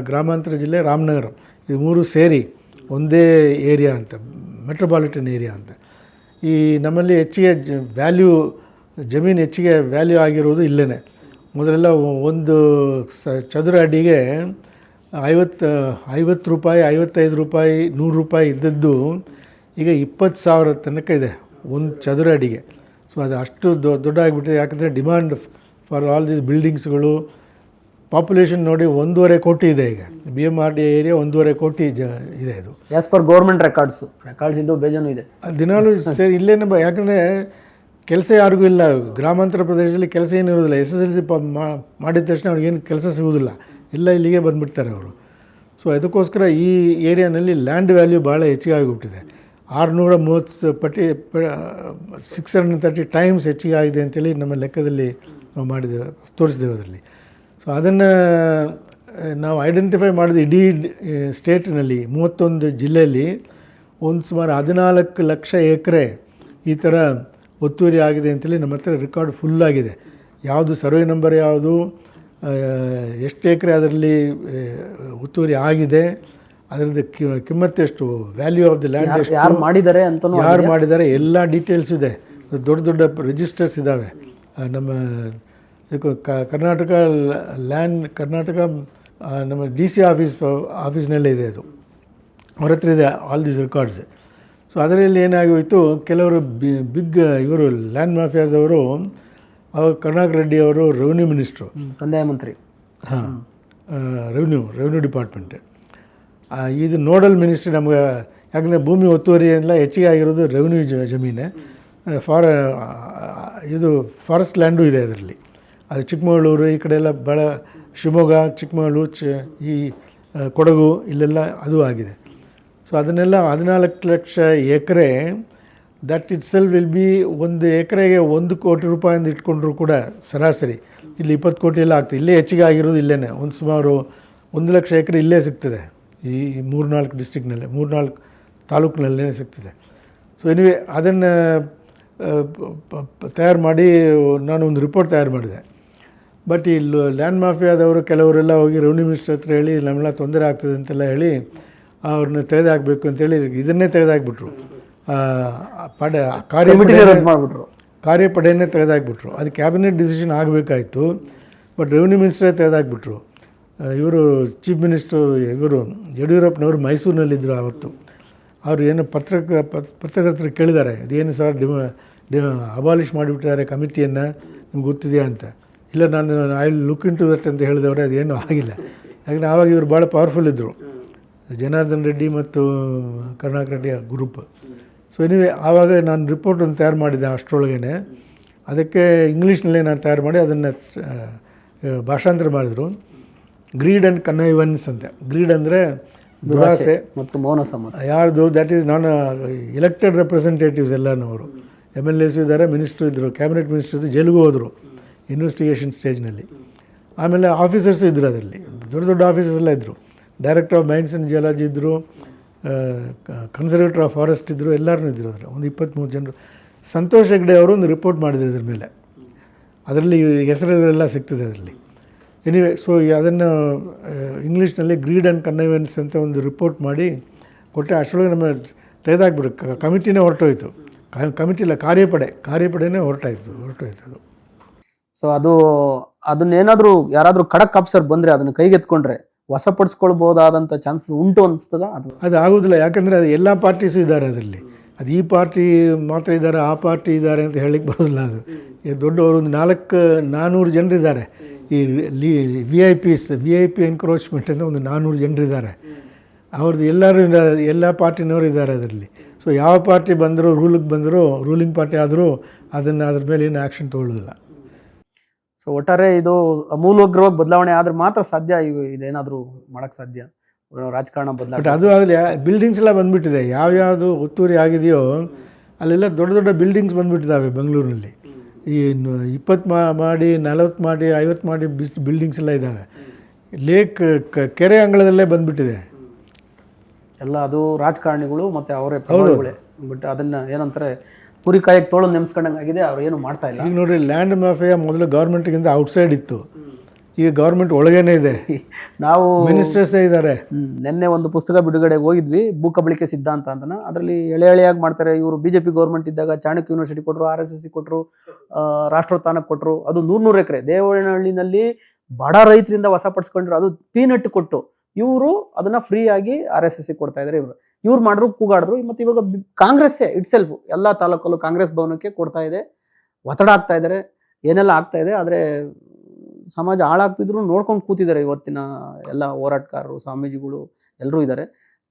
[SPEAKER 2] ಗ್ರಾಮಾಂತರ ಜಿಲ್ಲೆ, ರಾಮನಗರ, ಇದು 3 ಸೇರಿ ಒಂದೇ ಏರಿಯಾ ಅಂತ, ಮೆಟ್ರೋಪಾಲಿಟನ್ ಏರಿಯಾ ಅಂತ. ಈ ನಮ್ಮಲ್ಲಿ ಹೆಚ್ಚಿಗೆ ಜಮೀನು ಹೆಚ್ಚಿಗೆ ವ್ಯಾಲ್ಯೂ ಆಗಿರೋದು ಇಲ್ಲೇ. ಮೊದಲೆಲ್ಲ ಒಂದು ಚದುರ ಅಡಿಗೆ 50 ರೂಪಾಯಿ, 55 ರೂಪಾಯಿ, 100 ರೂಪಾಯಿ ಇದ್ದದ್ದು ಈಗ 20,000 ತನಕ ಇದೆ ಒಂದು ಚದುರ ಅಡಿಗೆ. ಸೊ ಅದು ಅಷ್ಟು ದೊಡ್ಡ ಆಗಿಬಿಟ್ಟಿದೆ. ಯಾಕಂದರೆ ಡಿಮಾಂಡ್ ಫಾರ್ ಆಲ್ ದೀಸ್ ಬಿಲ್ಡಿಂಗ್ಸ್ಗಳು, ಪಾಪ್ಯುಲೇಷನ್ ನೋಡಿ 1.5 ಕೋಟಿ ಇದೆ ಈಗ. BMRD ಏರಿಯಾ 1.5 ಕೋಟಿ ಇದೆ. ಇದು
[SPEAKER 1] ಆ್ಯಸ್ ಪರ್ ಗೌರ್ಮೆಂಟ್ ರೆಕಾರ್ಡ್ಸ್ ಇದ್ದು ಬೇಜಾನು ಇದೆ.
[SPEAKER 2] ದಿನಾಲೂ ಇಲ್ಲೇ ಯಾಕಂದರೆ ಕೆಲಸ ಯಾರಿಗೂ ಇಲ್ಲ. ಗ್ರಾಮಾಂತರ ಪ್ರದೇಶದಲ್ಲಿ ಕೆಲಸ ಏನಿರೋದಿಲ್ಲ. SSLC ಮಾಡಿದ ತಕ್ಷಣ ಅವ್ರಿಗೇನು ಕೆಲಸ ಸಿಗೋದಿಲ್ಲ, ಎಲ್ಲ ಇಲ್ಲಿಗೆ ಬಂದುಬಿಡ್ತಾರೆ ಅವರು. ಸೊ ಅದಕ್ಕೋಸ್ಕರ ಈ ಏರಿಯಾನಲ್ಲಿ ಲ್ಯಾಂಡ್ ವ್ಯಾಲ್ಯೂ ಭಾಳ ಹೆಚ್ಚಿಗೆ ಆಗಿಬಿಟ್ಟಿದೆ. 630 ಪಟ್ಟಿ 630 ಟೈಮ್ಸ್ ಹೆಚ್ಚಿಗೆ ಆಗಿದೆ ಅಂತೇಳಿ ನಮ್ಮ ಲೆಕ್ಕದಲ್ಲಿ ನಾವು ಮಾಡಿದ್ದೇವೆ, ತೋರಿಸಿದ್ದೇವೆ ಅದರಲ್ಲಿ. ಸೊ ಅದನ್ನು ನಾವು ಐಡೆಂಟಿಫೈ ಮಾಡಿದ ಇಡೀ ಸ್ಟೇಟಿನಲ್ಲಿ 31 ಜಿಲ್ಲೆಯಲ್ಲಿ ಒಂದು ಸುಮಾರು 14 ಲಕ್ಷ ಎಕರೆ ಈ ಥರ ಒತ್ತುವರಿ ಆಗಿದೆ ಅಂತೇಳಿ ನಮ್ಮ ಹತ್ರ ರೆಕಾರ್ಡ್ ಫುಲ್ಲಾಗಿದೆ. ಯಾವುದು ಸರ್ವೆ ನಂಬರ್ ಯಾವುದು, ಎಷ್ಟು ಎಕರೆ ಅದರಲ್ಲಿ ಒತ್ತುವರಿ ಆಗಿದೆ, ಅದರದ್ದು ಕಿಮ್ಮತ್ತು ಎಷ್ಟು, ವ್ಯಾಲ್ಯೂ ಆಫ್ ದಿ ಲ್ಯಾಂಡ್ ಎಷ್ಟು,
[SPEAKER 1] ಯಾರು ಮಾಡಿದ್ದಾರೆ
[SPEAKER 2] ಎಲ್ಲ ಡೀಟೇಲ್ಸ್ ಇದೆ. ದೊಡ್ಡ ದೊಡ್ಡ ರಿಜಿಸ್ಟರ್ಸ್ ಇದ್ದಾವೆ. ನಮ್ಮ ಕರ್ನಾಟಕ ನಮ್ಮ DC ಆಫೀಸ್ನಲ್ಲೇ ಇದೆ, ಅದು ಅವ್ರ ಹತ್ರ ಇದೆ ಆಲ್ ದೀಸ್ ರೆಕಾರ್ಡ್ಸ್. ಸೊ ಅದರಲ್ಲಿ ಏನಾಗೋಯಿತು, ಕೆಲವರು ಇವರು ಲ್ಯಾಂಡ್ ಮಾಫಿಯಾಸ್ ಅವರು, ಕರುಣಾಕರ್ ರೆಡ್ಡಿ ಅವರು ರೆವಿನ್ಯೂ ಮಿನಿಸ್ಟ್ರು,
[SPEAKER 1] ಕಂದಾಯ ಮಂತ್ರಿ,
[SPEAKER 2] ರೆವಿನ್ಯೂ ಡಿಪಾರ್ಟ್ಮೆಂಟ್. ಇದು ನೋಡಲ್ ಮಿನಿಸ್ಟ್ರಿ ನಮ್ಗೆ. ಯಾಕಂದರೆ ಭೂಮಿ ಒತ್ತುವರಿ ಎಲ್ಲ ಹೆಚ್ಚಿಗೆ ಆಗಿರೋದು ರೆವಿನ್ಯೂ ಜಮೀನೇ. ಇದು ಫಾರೆಸ್ಟ್ ಲ್ಯಾಂಡು ಇದೆ ಅದರಲ್ಲಿ. ಅದು ಚಿಕ್ಕಮಗಳೂರು ಈ ಕಡೆ ಎಲ್ಲ ಭಾಳ, ಶಿವಮೊಗ್ಗ, ಚಿಕ್ಕಮಗಳೂರು, ಈ ಕೊಡಗು ಇಲ್ಲೆಲ್ಲ ಅದು ಆಗಿದೆ. ಸೊ ಅದನ್ನೆಲ್ಲ 14 lakh acre, that itself will be, ಒಂದು ಎಕರೆಗೆ 1 ಕೋಟಿ ರೂಪಾಯಿಂದ ಇಟ್ಕೊಂಡ್ರು ಕೂಡ ಸರಾಸರಿ ಇಲ್ಲಿ 20 ಕೋಟಿ ಎಲ್ಲ ಆಗ್ತದೆ. ಇಲ್ಲೇ ಹೆಚ್ಚಿಗೆ ಆಗಿರೋದು ಇಲ್ಲೇ. ಒಂದು ಸುಮಾರು 1 ಲಕ್ಷ ಎಕರೆ ಇಲ್ಲೇ ಸಿಗ್ತದೆ, ಈ 3-4 ಡಿಸ್ಟ್ರಿಕ್ನಲ್ಲೇ, 3-4 ತಾಲೂಕಿನಲ್ಲೇ ಸಿಗ್ತದೆ. ಸೊ ಎನಿವೆ ಅದನ್ನು ತಯಾರು ಮಾಡಿ ನಾನು ಒಂದು ರಿಪೋರ್ಟ್ ತಯಾರು ಮಾಡಿದೆ. ಬಟ್ ಈ ಲ್ಯಾಂಡ್ ಮಾಫಿಯಾದವರು ಕೆಲವರೆಲ್ಲ ಹೋಗಿ ರೆವಿನ್ಯೂ ಮಿನಿಸ್ಟರ್ ಹತ್ರ ಹೇಳಿ ನಮ್ಮೆಲ್ಲ ತೊಂದರೆ ಆಗ್ತದೆ ಅಂತೆಲ್ಲ ಹೇಳಿ ಅವ್ರನ್ನ ತೆಗೆದಾಕಬೇಕು ಅಂತೇಳಿ ಇದನ್ನೇ ತೆಗೆದಾಕ್ಬಿಟ್ರು. ಕಾರ್ಯಪಡೆಯನ್ನೇ ತೆಗೆದಾಕ್ಬಿಟ್ರು. ಅದು ಕ್ಯಾಬಿನೆಟ್ ಡಿಸಿಷನ್ ಆಗಬೇಕಾಯಿತು, ಬಟ್ ರೆವಿನ್ಯೂ ಮಿನಿಸ್ಟ್ರೇ ತೆಗೆದಾಕ್ಬಿಟ್ರು. ಇವರು ಚೀಫ್ ಮಿನಿಸ್ಟರ್ ಇವರು ಯಡಿಯೂರಪ್ಪನವರು ಮೈಸೂರಿನಲ್ಲಿದ್ದರು ಆವತ್ತು. ಅವರು ಏನು ಪತ್ರಕರ್ತರು ಕೇಳಿದ್ದಾರೆ, ಇದೇನು ಸರ್ ಅಬಾಲಿಷ್ ಮಾಡಿಬಿಟ್ಟಿದ್ದಾರೆ ಕಮಿಟಿಯನ್ನು, ನಿಮ್ಗೆ ಗೊತ್ತಿದೆಯಾ ಅಂತ. ಇಲ್ಲ, ನಾನು I look into that ಅಂತ ಹೇಳಿದವ್ರೆ, ಅದೇನೂ ಆಗಿಲ್ಲ. ಯಾಕಂದರೆ ಆವಾಗ ಇವರು ಭಾಳ ಪವರ್ಫುಲ್ ಇದ್ದರು, ಜನಾರ್ದನ್ ರೆಡ್ಡಿ ಮತ್ತು Karunakar Reddy group. So anyway ಆವಾಗ ನಾನು ರಿಪೋರ್ಟನ್ನು ತಯಾರು ಮಾಡಿದ್ದೆ. ಅಷ್ಟರೊಳಗೇ ಅದಕ್ಕೆ ಇಂಗ್ಲೀಷ್ನಲ್ಲೇ ನಾನು ತಯಾರು ಮಾಡಿ ಅದನ್ನು ಭಾಷಾಂತರ ಮಾಡಿದರು. ಗ್ರೀಡ್ ಆ್ಯಂಡ್ ಕನ್ನೈವನ್ಸ್ ಅಂತ. ಗ್ರೀಡ್ ಅಂದರೆ ದುರಾಸೆ
[SPEAKER 1] ಮತ್ತು ಮೌನ ಸಮ್ಮತಿ.
[SPEAKER 2] ಯಾರ್ದು, that is non elected representatives ಎಲ್ಲನವರು. MLAs ಇದ್ದಾರೆ, ಮಿನಿಸ್ಟ್ರು ಇದ್ದರು, ಕ್ಯಾಬಿನೆಟ್ ಮಿನಿಸ್ಟ್ರು ಇದ್ದರು, ಜೈಲಿಗೂ ಹೋದರು ಇನ್ವೆಸ್ಟಿಗೇಷನ್ ಸ್ಟೇಜ್ನಲ್ಲಿ. ಆಮೇಲೆ ಆಫೀಸರ್ಸ್ ಇದ್ದರು, ಅದರಲ್ಲಿ ದೊಡ್ಡ ಆಫೀಸರ್ಸ್ ಎಲ್ಲ ಇದ್ದರು. Director of mains and geology ಇದ್ದರು, ಕನ್ಸರ್ವೇಟರ್ ಆಫ್ ಫಾರೆಸ್ಟ್ ಇದ್ದರು, ಎಲ್ಲರೂ ಇದ್ದರು. ಅದರ ಒಂದು 23 ಜನರು. ಸಂತೋಷ್ ಹೆಗ್ಡೆ ಅವರು ಒಂದು ರಿಪೋರ್ಟ್ ಮಾಡಿದ್ರು ಇದ್ರ ಮೇಲೆ. ಅದರಲ್ಲಿ ಹೆಸರುಗಳೆಲ್ಲ ಸಿಗ್ತದೆ ಅದರಲ್ಲಿ. ಎನಿವೆ, ಸೊ ಅದನ್ನು ಇಂಗ್ಲೀಷ್ನಲ್ಲಿ ಗ್ರೀಡ್ ಆ್ಯಂಡ್ ಕನ್ನೈವೆನ್ಸ್ ಅಂತ ಒಂದು ರಿಪೋರ್ಟ್ ಮಾಡಿ ಕೊಟ್ಟೆ ಅಷ್ಟರೊಳಗೆ ನಮ್ಮ ತೆಗೆದಾಕ್ಬಿಟ್ಟು ಕಮಿಟಿನೇ ಹೊರಟೋಯ್ತು. ಕಮಿಟಿ ಇಲ್ಲ, ಕಾರ್ಯಪಡೆನೇ ಹೊರಟೋಯ್ತು ಅದು.
[SPEAKER 1] ಸೊ ಅದನ್ನೇನಾದರೂ ಯಾರಾದರೂ ಖಡಕ್ ಆಫೀಸರ್ ಬಂದರೆ ಅದನ್ನು ಕೈಗೆತ್ಕೊಂಡ್ರೆ ವಶಪಡಿಸ್ಕೊಳ್ಬೋದಾದಂಥ ಚಾನ್ಸಸ್ ಉಂಟು ಅನಿಸ್ತದ?
[SPEAKER 2] ಅದು ಆಗೋದಿಲ್ಲ, ಯಾಕಂದರೆ ಅದು ಎಲ್ಲ ಪಾರ್ಟೀಸು ಇದ್ದಾರೆ ಅದರಲ್ಲಿ. ಅದು ಈ ಪಾರ್ಟಿ ಮಾತ್ರ ಇದ್ದಾರೆ, ಆ ಪಾರ್ಟಿ ಇದ್ದಾರೆ ಅಂತ ಹೇಳಲಿಕ್ಕೆ ಬರೋದಿಲ್ಲ. ಅದು ದೊಡ್ಡವರು ಒಂದು 400 ಜನರಿದ್ದಾರೆ. ಈ VIP ಎನ್ಕ್ರೋಚ್ಮೆಂಟ್ ಅಂತ ಒಂದು 400 ಜನರಿದ್ದಾರೆ. ಅವ್ರದ್ದು ಎಲ್ಲ ಪಾರ್ಟಿನವರು ಇದ್ದಾರೆ ಅದರಲ್ಲಿ. ಸೊ ಯಾವ ಪಾರ್ಟಿ ಬಂದರೂ ರೂಲಿಂಗ್ ಪಾರ್ಟಿ ಆದರೂ ಅದ್ರ ಮೇಲೆ ಏನು ಆ್ಯಕ್ಷನ್ ತೊಗೊಳ್ಳೋದಿಲ್ಲ.
[SPEAKER 1] ಸೊ ಒಟ್ಟಾರೆ ಇದು ಅಮೂಲಾಗ್ರವಾಗಿ ಬದಲಾವಣೆ ಆದ್ರೆ ಮಾತ್ರ ಸಾಧ್ಯ ಇದೇನಾದರೂ ಮಾಡೋಕ್ಕೆ ಸಾಧ್ಯ, ರಾಜಕಾರಣ ಬದಲಾವಣೆ.
[SPEAKER 2] ಬಟ್ ಅದು ಆಗಲಿ, ಬಿಲ್ಡಿಂಗ್ಸ್ ಎಲ್ಲ ಬಂದುಬಿಟ್ಟಿದೆ. ಯಾವ್ಯಾವುದು ಒತ್ತುವರಿ ಆಗಿದೆಯೋ ಅಲ್ಲೆಲ್ಲ ದೊಡ್ಡ ಬಿಲ್ಡಿಂಗ್ಸ್ ಬಂದುಬಿಟ್ಟಿದ್ದಾವೆ ಬೆಂಗಳೂರಿನಲ್ಲಿ. ಈ 20 ಮಾಡಿ 40 ಮಾಡಿ 50 ಮಾಡಿ ಬಿಲ್ಡಿಂಗ್ಸ್ ಎಲ್ಲ ಇದ್ದಾವೆ. ಕೆರೆ ಅಂಗಳದಲ್ಲೇ ಬಂದುಬಿಟ್ಟಿದೆ
[SPEAKER 1] ಎಲ್ಲ. ಅದು ರಾಜಕಾರಣಿಗಳು ಮತ್ತು ಅವರೇ ಪ್ರಭಾವಿಗಳೇ. ಬಟ್ ಅದನ್ನು ಏನಂತಾರೆ, ಕುರಿ ಕಾಯಕ್ಕೆ ತೋಳು ನೆಮ್ಸ್ಕೊಂಡಂಗೆ ಆಗಿದೆ, ಅವ್ರು ಏನು ಮಾಡ್ತಾ ಇಲ್ಲ.
[SPEAKER 2] ಈಗ ನೋಡಿರಿ, ಲ್ಯಾಂಡ್ ಮಾಫಿಯಾ ಮೊದಲು ಗೌರ್ಮೆಂಟ್ಗಿಂತ ಔಟ್ಸೈಡ್ ಇತ್ತು, ಈಗ ಗೌರ್ಮೆಂಟ್ ಒಳಗೇನೆ ಇದೆ. ನಾವು ಮಿನಿಸ್ಟರ್ಸೇ ಇದ್ದಾರೆ.
[SPEAKER 1] ನಿನ್ನೆ ಒಂದು ಪುಸ್ತಕ ಬಿಡುಗಡೆಗೆ ಹೋಗಿದ್ವಿ, ಭೂ ಕಬಳಿಕೆ ಸಿದ್ಧಾಂತ ಅಂತ. ಅದರಲ್ಲಿ ಎಳೆಯಾಗಿ ಮಾಡ್ತಾರೆ. ಇವರು BJP ಗೌರ್ಮೆಂಟ್ ಇದ್ದಾಗ ಚಾಣಕ್ಯ ಯೂನಿವರ್ಸಿಟಿ ಕೊಟ್ಟರು, RSS ಕೊಟ್ಟರು, ರಾಷ್ಟ್ರೋತ್ಥಾನಕ್ಕೆ ಕೊಟ್ಟರು. ಅದು 100 ಎಕರೆ ದೇವನಹಳ್ಳಿನಲ್ಲಿ ಬಡ ರೈತರಿಂದ ವಶಪಡಿಸ್ಕೊಂಡ್ರು. ಅದು ಪೀನಟ್ ಕೊಟ್ಟು ಇವರು ಅದನ್ನ ಫ್ರೀ ಆಗಿ RSS ಕೊಡ್ತಾ ಇದ್ದಾರೆ. ಇವ್ರು ಮಾಡಿದ್ರು, ಕೂಗಾಡಿದ್ರು. ಮತ್ತು ಇವಾಗ ಕಾಂಗ್ರೆಸ್ಸೇ ಇಟ್ಸೆಲ್ಫ್ ಎಲ್ಲ ತಾಲೂಕಲ್ಲೂ ಕಾಂಗ್ರೆಸ್ ಭವನಕ್ಕೆ ಕೊಡ್ತಾ ಇದೆ, ಒತ್ತಡ ಆಗ್ತಾ ಇದ್ದಾರೆ, ಏನೆಲ್ಲ ಆಗ್ತಾ ಇದೆ. ಆದರೆ ಸಮಾಜ ಹಾಳಾಗ್ತಿದ್ರು ನೋಡ್ಕೊಂಡು ಕೂತಿದ್ದಾರೆ ಇವತ್ತಿನ ಎಲ್ಲ ಹೋರಾಟಗಾರರು, ಸ್ವಾಮೀಜಿಗಳು ಎಲ್ಲರೂ ಇದ್ದಾರೆ.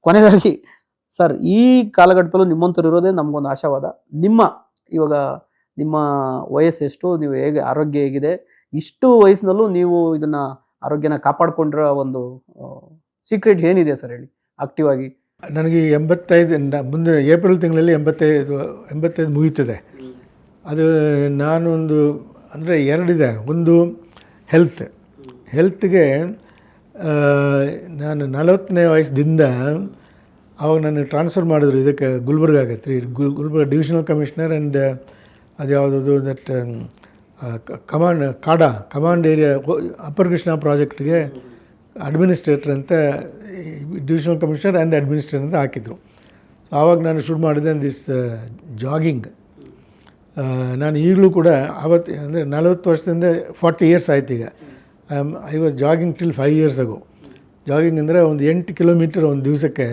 [SPEAKER 1] ಕೊನೆಯದಾಗಿ ಸರ್, ಈ ಕಾಲಘಟ್ಟದಲ್ಲೂ ನಿಮ್ಮಂಥವ್ರು ಇರೋದೇ ನಮಗೊಂದು ಆಶಾವಾದ. ಇವಾಗ ನಿಮ್ಮ ವಯಸ್ಸು ಎಷ್ಟು, ನೀವು ಹೇಗೆ ಆರೋಗ್ಯ ಹೇಗಿದೆ, ಇಷ್ಟು ವಯಸ್ಸಿನಲ್ಲೂ ನೀವು ಇದನ್ನ ಆರೋಗ್ಯನ ಕಾಪಾಡ್ಕೊಂಡಿರೋ ಒಂದು ಸೀಕ್ರೆಟ್ ಏನಿದೆ ಸರ್, ಹೇಳಿ ಆಕ್ಟಿವ್ ಆಗಿ.
[SPEAKER 2] ನನಗೆ 85 ಮುಂದೆ ಏಪ್ರಿಲ್ ತಿಂಗಳಲ್ಲಿ 85 ಮುಗೀತದೆ. ಅದು ನಾನೊಂದು ಅಂದರೆ 2 ಇದೆ. ಒಂದು ಹೆಲ್ತ್ಗೆ ನಾನು 40ನೇ ವಯಸ್ಸಿಂದ ಆವಾಗ ನಾನು ಟ್ರಾನ್ಸ್ಫರ್ ಮಾಡಿದ್ರು ಇದಕ್ಕೆ, ಗುಲ್ಬರ್ಗಾಗೆ. ಗುಲ್ಬರ್ಗ ಡಿವಿಷನಲ್ ಕಮಿಷನರ್ ಆ್ಯಂಡ್ ಅದು ಯಾವುದದು that command area upper Krishna ಪ್ರಾಜೆಕ್ಟ್ಗೆ ಅಡ್ಮಿನಿಸ್ಟ್ರೇಟರ್ ಅಂತ, ಡಿವಿಷನಲ್ ಕಮಿಷನರ್ ಆ್ಯಂಡ್ ಅಡ್ಮಿನಿಸ್ಟ್ರೇಟರ್ ಅಂತ ಹಾಕಿದರು. ಆವಾಗ ನಾನು ಶುರು ಮಾಡಿದೆ ಜಾಗಿಂಗ್. ನಾನು ಈಗಲೂ ಕೂಡ ಆವತ್ತು ಅಂದರೆ 40 ವರ್ಷದಿಂದ 40 ಇಯರ್ಸ್ ಆಯ್ತು ಈಗ. I was jogging till 5 years ago. Jogging ಅಂದರೆ ಒಂದು 8 ಕಿಲೋಮೀಟರ್ ಒಂದು ದಿವಸಕ್ಕೆ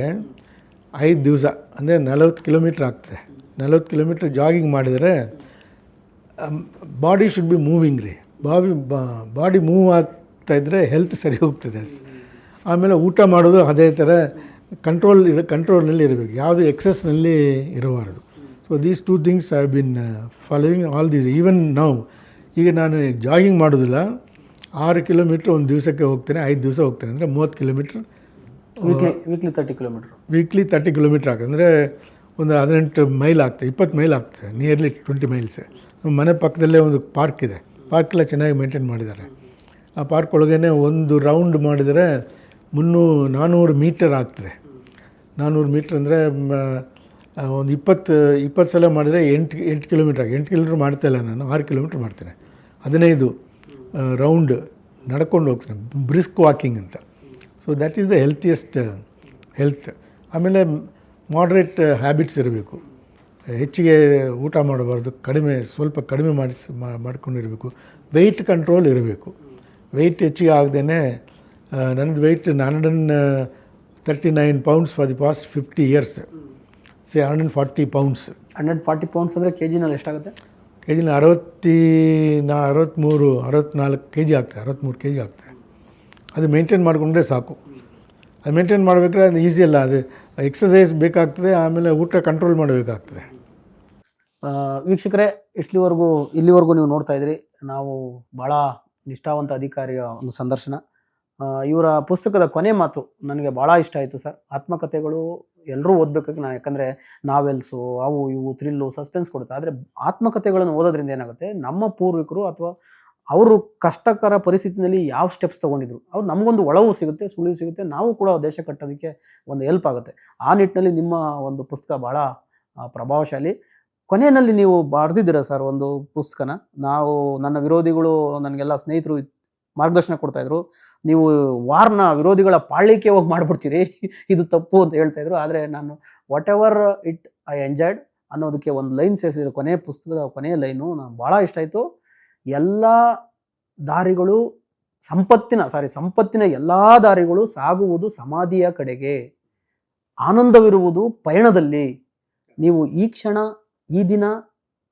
[SPEAKER 2] 5 ದಿವಸ ಅಂದರೆ 40 ಕಿಲೋಮೀಟ್ರ್ ಆಗ್ತದೆ. 40 ಕಿಲೋಮೀಟ್ರ್ ಜಾಗಿಂಗ್ ಮಾಡಿದರೆ ಬಾಡಿ ಶುಡ್ ಬಿ ಮೂವಿಂಗ್ ರೀ. ಬಾಡಿ ಮೂವ್ ಆಗ್ತಾಯಿದ್ರೆ ಹೆಲ್ತ್ ಸರಿ ಹೋಗ್ತದೆ. ಆಮೇಲೆ ಊಟ ಮಾಡೋದು ಅದೇ ಥರ ಕಂಟ್ರೋಲ್ನಲ್ಲಿ ಇರಬೇಕು, ಯಾವುದು ಎಕ್ಸಸ್ನಲ್ಲಿ ಇರಬಾರ್ದು. So these 2 things I have been following all these. Even ನಾವು ಈಗ ನಾನು ಜಾಗಿಂಗ್ ಮಾಡೋದಿಲ್ಲ, 6 ಕಿಲೋಮೀಟ್ರ್ ಒಂದು ದಿವಸಕ್ಕೆ ಹೋಗ್ತೇನೆ, 5 ದಿವಸ ಹೋಗ್ತೇನೆ, ಅಂದರೆ 30 ಕಿಲೋಮೀಟ್ರ್. ವೀಕ್ಲಿ 30 ಕಿಲೋಮೀಟ್ರ್ ಆಗ್ತದೆ, ಅಂದರೆ ಒಂದು 18 ಮೈಲ್ ಆಗ್ತದೆ, 20 ಮೈಲ್ ಆಗ್ತದೆ, ನಿಯರ್ಲಿ 20 miles. ನಮ್ಮ ಮನೆ ಪಕ್ಕದಲ್ಲೇ ಒಂದು ಪಾರ್ಕ್ ಇದೆ, ಪಾರ್ಕೆಲ್ಲ ಚೆನ್ನಾಗಿ ಮೇಂಟೈನ್ ಮಾಡಿದ್ದಾರೆ. ಆ ಪಾರ್ಕ್ ಒಳಗೇ ಒಂದು ರೌಂಡ್ ಮಾಡಿದರೆ 400 ಮೀಟರ್ ಆಗ್ತದೆ. 400 ಮೀಟ್ರ್ ಅಂದರೆ ಒಂದು 20 ಸಲ ಮಾಡಿದರೆ 8 ಕಿಲೋಮೀಟ್ರ್ 8 ಕಿಲೋಮೀಟ್ರ್ ಮಾಡ್ತಾಯಿಲ್ಲ ನಾನು, 6 ಕಿಲೋಮೀಟ್ರ್ ಮಾಡ್ತೇನೆ. 15 ರೌಂಡ್ ನಡ್ಕೊಂಡು ಹೋಗ್ತೇನೆ, ಬ್ರಿಸ್ಕ್ ವಾಕಿಂಗ್ ಅಂತ. So that is the healthiest health. ಆಮೇಲೆ ಮಾಡ್ರೇಟ್ ಹ್ಯಾಬಿಟ್ಸ್ ಇರಬೇಕು, ಹೆಚ್ಚಿಗೆ ಊಟ ಮಾಡಬಾರ್ದು, ಸ್ವಲ್ಪ ಕಡಿಮೆ ಮಾಡ್ಕೊಂಡಿರಬೇಕು. ವೆಯ್ಟ್ ಕಂಟ್ರೋಲ್ ಇರಬೇಕು, ವೆಯ್ಟ್ ಹೆಚ್ಚಿಗೆ ಆಗದೇ. ನನ್ನದು weight 139 pounds for the past 50 years. 140 pounds.
[SPEAKER 1] 140 pounds ಅಂದರೆ KG-ನಲ್ಲಿ ಎಷ್ಟಾಗುತ್ತೆ?
[SPEAKER 2] KG 64 kg ಆಗ್ತದೆ, 63 kg ಆಗ್ತದೆ. ಅದು ಮೇಂಟೈನ್ ಮಾಡಿಕೊಂಡ್ರೆ ಸಾಕು. ಅದು ಮೇಂಟೈನ್ ಮಾಡಬೇಕಾದ್ರೆ ಅದು ಈಸಿ ಅಲ್ಲ, ಅದು ಎಕ್ಸಸೈಸ್ ಬೇಕಾಗ್ತದೆ, ಆಮೇಲೆ ಊಟ ಕಂಟ್ರೋಲ್ ಮಾಡಬೇಕಾಗ್ತದೆ.
[SPEAKER 1] ವೀಕ್ಷಕರೇ, ಇಲ್ಲಿವರೆಗೂ ನೀವು ನೋಡ್ತಾ ಇದ್ರಿ, ನಾವು ಭಾಳ ನಿಷ್ಠಾವಂತ ಅಧಿಕಾರಿಯ ಒಂದು ಸಂದರ್ಶನ. ಇವರ ಪುಸ್ತಕದ ಕೊನೆ ಮಾತು ನನಗೆ ಭಾಳ ಇಷ್ಟ ಆಯಿತು ಸರ್. ಆತ್ಮಕಥೆಗಳು ಎಲ್ಲರೂ ಓದಬೇಕಾಗಿ ನಾನು, ಯಾಕಂದರೆ ನಾವೆಲ್ಸು ಅವು ಇವು ಥ್ರಿಲ್ಲು ಸಸ್ಪೆನ್ಸ್ ಕೊಡುತ್ತೆ. ಆದರೆ ಆತ್ಮಕಥೆಗಳನ್ನು ಓದೋದ್ರಿಂದ ಏನಾಗುತ್ತೆ, ನಮ್ಮ ಪೂರ್ವಿಕರು ಅಥವಾ ಅವರು ಕಷ್ಟಕರ ಪರಿಸ್ಥಿತಿನಲ್ಲಿ ಯಾವ ಸ್ಟೆಪ್ಸ್ ತೊಗೊಂಡಿದ್ರು ಅವ್ರು ನಮಗೊಂದು ಒಳವು ಸಿಗುತ್ತೆ, ಸುಳಿವು ಸಿಗುತ್ತೆ, ನಾವು ಕೂಡ ದೇಶ ಕಟ್ಟೋದಕ್ಕೆ ಒಂದು ಹೆಲ್ಪ್ ಆಗುತ್ತೆ. ಆ ನಿಟ್ಟಿನಲ್ಲಿ ನಿಮ್ಮ ಒಂದು ಪುಸ್ತಕ ಭಾಳ ಪ್ರಭಾವಶಾಲಿ. ಕೊನೆಯಲ್ಲಿ ನೀವು ಬರೆದಿದ್ದೀರ ಸರ್ ಒಂದು ಪುಸ್ತಕನ, ನನ್ನ ವಿರೋಧಿಗಳು, ನನಗೆಲ್ಲ ಸ್ನೇಹಿತರು ಮಾರ್ಗದರ್ಶನ ಕೊಡ್ತಾಯಿದ್ರು. ನೀವು ವಾರ್ನ ವಿರೋಧಿಗಳ ಪಾಳ್ಯಕ್ಕೆ ಹೋಗಿ ಮಾಡಿಬಿಡ್ತೀರಿ, ಇದು ತಪ್ಪು ಅಂತ ಹೇಳ್ತಾಯಿದ್ರು. ಆದರೆ ನಾನು what ever it I enjoyed ಅನ್ನೋದಕ್ಕೆ ಒಂದು ಲೈನ್ ಸೇರಿಸಿದ್ರು. ಕೊನೆಯ ಪುಸ್ತಕದ ಕೊನೆಯ ಲೈನು ನನಗೆ ಭಾಳ ಇಷ್ಟ ಆಯಿತು. ಎಲ್ಲ ದಾರಿಗಳು ಸಂಪತ್ತಿನ ಎಲ್ಲ ದಾರಿಗಳು ಸಾಗುವುದು ಸಮಾಧಿಯ ಕಡೆಗೆ, ಆನಂದವಿರುವುದು ಪಯಣದಲ್ಲಿ. ನೀವು ಈ ಕ್ಷಣ ಈ ದಿನ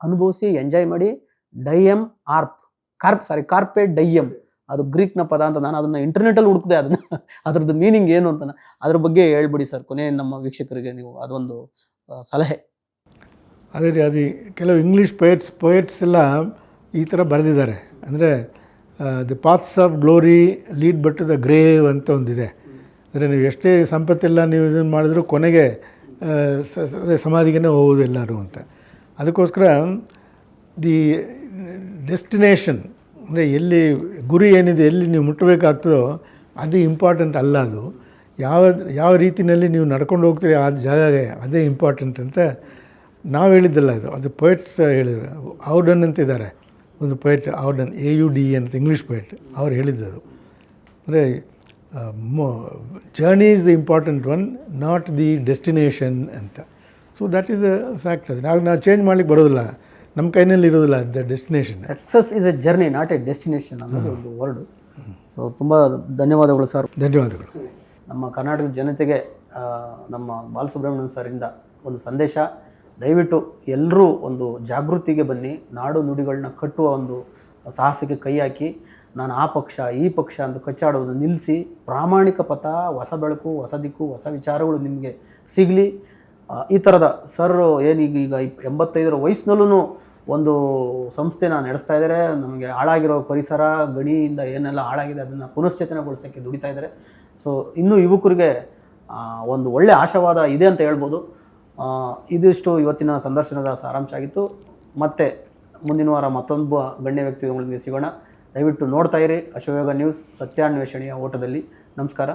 [SPEAKER 1] ಅನುಭವಿಸಿ ಎಂಜಾಯ್ ಮಾಡಿ. ಡೈಯಮ್ ಕಾರ್ಪೆ ಡೈಯಮ್, ಅದು ಗ್ರೀಕ್ನ ಪದ ಅಂತ. ನಾನು ಅದನ್ನು ಇಂಟರ್ನೆಟಲ್ಲಿ ಹುಡುಕಿದೆ, ಅದ್ರದ್ದು ಮೀನಿಂಗ್ ಏನು ಅಂತ. ಅದ್ರ ಬಗ್ಗೆ ಹೇಳ್ಬಿಡಿ ಸರ್ ಕೊನೆ ನಮ್ಮ ವೀಕ್ಷಕರಿಗೆ ನೀವು ಅದೊಂದು ಸಲಹೆ.
[SPEAKER 2] ಅದೇ ರೀ, ಅದು ಕೆಲವು ಇಂಗ್ಲೀಷ್ ಪೊಯೆಟ್ಸ್ ಎಲ್ಲ ಈ ಥರ ಬರೆದಿದ್ದಾರೆ. ಅಂದರೆ the paths of glory lead but to the grave ಅಂತ ಒಂದಿದೆ. ಅಂದರೆ ನೀವು ಎಷ್ಟೇ ಸಂಪತ್ತೆಲ್ಲ ನೀವು ಇದನ್ನು ಮಾಡಿದ್ರು ಕೊನೆಗೆ ಸಮಾಧಿಗೆ ಹೋಗೋದು ಎಲ್ಲರೂ ಅಂತ. ಅದಕ್ಕೋಸ್ಕರ ದಿ ಡೆಸ್ಟಿನೇಷನ್ ಅಂದರೆ ಎಲ್ಲಿ ಗುರಿ ಏನಿದೆ, ಎಲ್ಲಿ ನೀವು ಮುಟ್ಟಬೇಕಾಗ್ತದೋ ಅದು ಇಂಪಾರ್ಟೆಂಟ್ ಅಲ್ಲ. ಅದು ಯಾವ ರೀತಿಯಲ್ಲಿ ನೀವು ನಡ್ಕೊಂಡು ಹೋಗ್ತೀರಿ ಆ ಜಾಗಗೆ, ಅದೇ ಇಂಪಾರ್ಟೆಂಟ್ ಅಂತ ನಾವು ಹೇಳಿದ್ದಲ್ಲ. ಅದು ಪೊಯೆಟ್ಸ್ ಹೇಳಿದ್ರು. ಔಡನ್ ಅಂತಿದ್ದಾರೆ, ಒಂದು ಪೊಯೆಟ್ ಔಡನ್, AUDE ಅಂತ, ಇಂಗ್ಲೀಷ್ ಪೊಯೆಟ್. ಅವ್ರು ಹೇಳಿದ್ದದು. ಅಂದರೆ journey is the important one, not the destination ಅಂತ. So that is the fact. ಅದು ನಾವು ಚೇಂಜ್ ಮಾಡಲಿಕ್ಕೆ ಬರೋದಿಲ್ಲ, ನಮ್ಮ ಕೈನಲ್ಲಿ ಇರೋದಿಲ್ಲ the destination.
[SPEAKER 1] Success is a journey, not a destination ಅನ್ನೋದು ಒಂದು ವರ್ಡು. ಸೊ ತುಂಬ ಧನ್ಯವಾದಗಳು ಸರ್.
[SPEAKER 2] ಧನ್ಯವಾದಗಳು.
[SPEAKER 1] ನಮ್ಮ ಕರ್ನಾಟಕದ ಜನತೆಗೆ ನಮ್ಮ ಬಾಲಸುಬ್ರಹ್ಮಣ್ಯಂ ಸರಿಂದ ಒಂದು ಸಂದೇಶ. ದಯವಿಟ್ಟು ಎಲ್ಲರೂ ಒಂದು ಜಾಗೃತಿಗೆ ಬನ್ನಿ. ನಾಡು ನುಡಿಗಳನ್ನ ಕಟ್ಟುವ ಒಂದು ಸಾಹಸಕ್ಕೆ ಕೈ ಹಾಕಿ. ನಾನು ಆ ಪಕ್ಷ ಈ ಪಕ್ಷ ಅಂತ ಕಚ್ಚಾಡೋದು ನಿಲ್ಲಿಸಿ, ಪ್ರಾಮಾಣಿಕ ಪಥ, ಹೊಸ ಬೆಳಕು, ಹೊಸ ದಿಕ್ಕು, ಹೊಸ ವಿಚಾರಗಳು ನಿಮಗೆ ಸಿಗಲಿ. ಈ ಥರದ ಸರ್ ಏನೀಗ 85 ವಯಸ್ಸಿನಲ್ಲೂ ಒಂದು ಸಂಸ್ಥೆನ ನಡೆಸ್ತಾ ಇದ್ದಾರೆ. ನಮಗೆ ಹಾಳಾಗಿರೋ ಪರಿಸರ, ಗಣಿಯಿಂದ ಏನೆಲ್ಲ ಹಾಳಾಗಿದೆ ಅದನ್ನು ಪುನಶ್ಚೇತನಗೊಳಿಸೋಕ್ಕೆ ದುಡಿತಾ ಇದ್ದಾರೆ. ಸೊ ಇನ್ನೂ ಯುವಕರಿಗೆ ಒಂದು ಒಳ್ಳೆಯ ಆಶಾವಾದ ಇದೆ ಅಂತ ಹೇಳ್ಬೋದು. ಇದಿಷ್ಟು ಇವತ್ತಿನ ಸಂದರ್ಶನದ ಸಾರಾಂಶ ಆಗಿತ್ತು. ಮತ್ತೆ ಮುಂದಿನ ವಾರ ಮತ್ತೊಂದು ಗಣ್ಯ ವ್ಯಕ್ತಿಗಳೊಂದಿಗೆ ಸಿಗೋಣ. ದಯವಿಟ್ಟು ನೋಡ್ತಾ ಇರಿ ಅಶ್ವಯೋಗ ನ್ಯೂಸ್, ಸತ್ಯಾನ್ವೇಷಣೆಯ ಓಟದಲ್ಲಿ. ನಮಸ್ಕಾರ.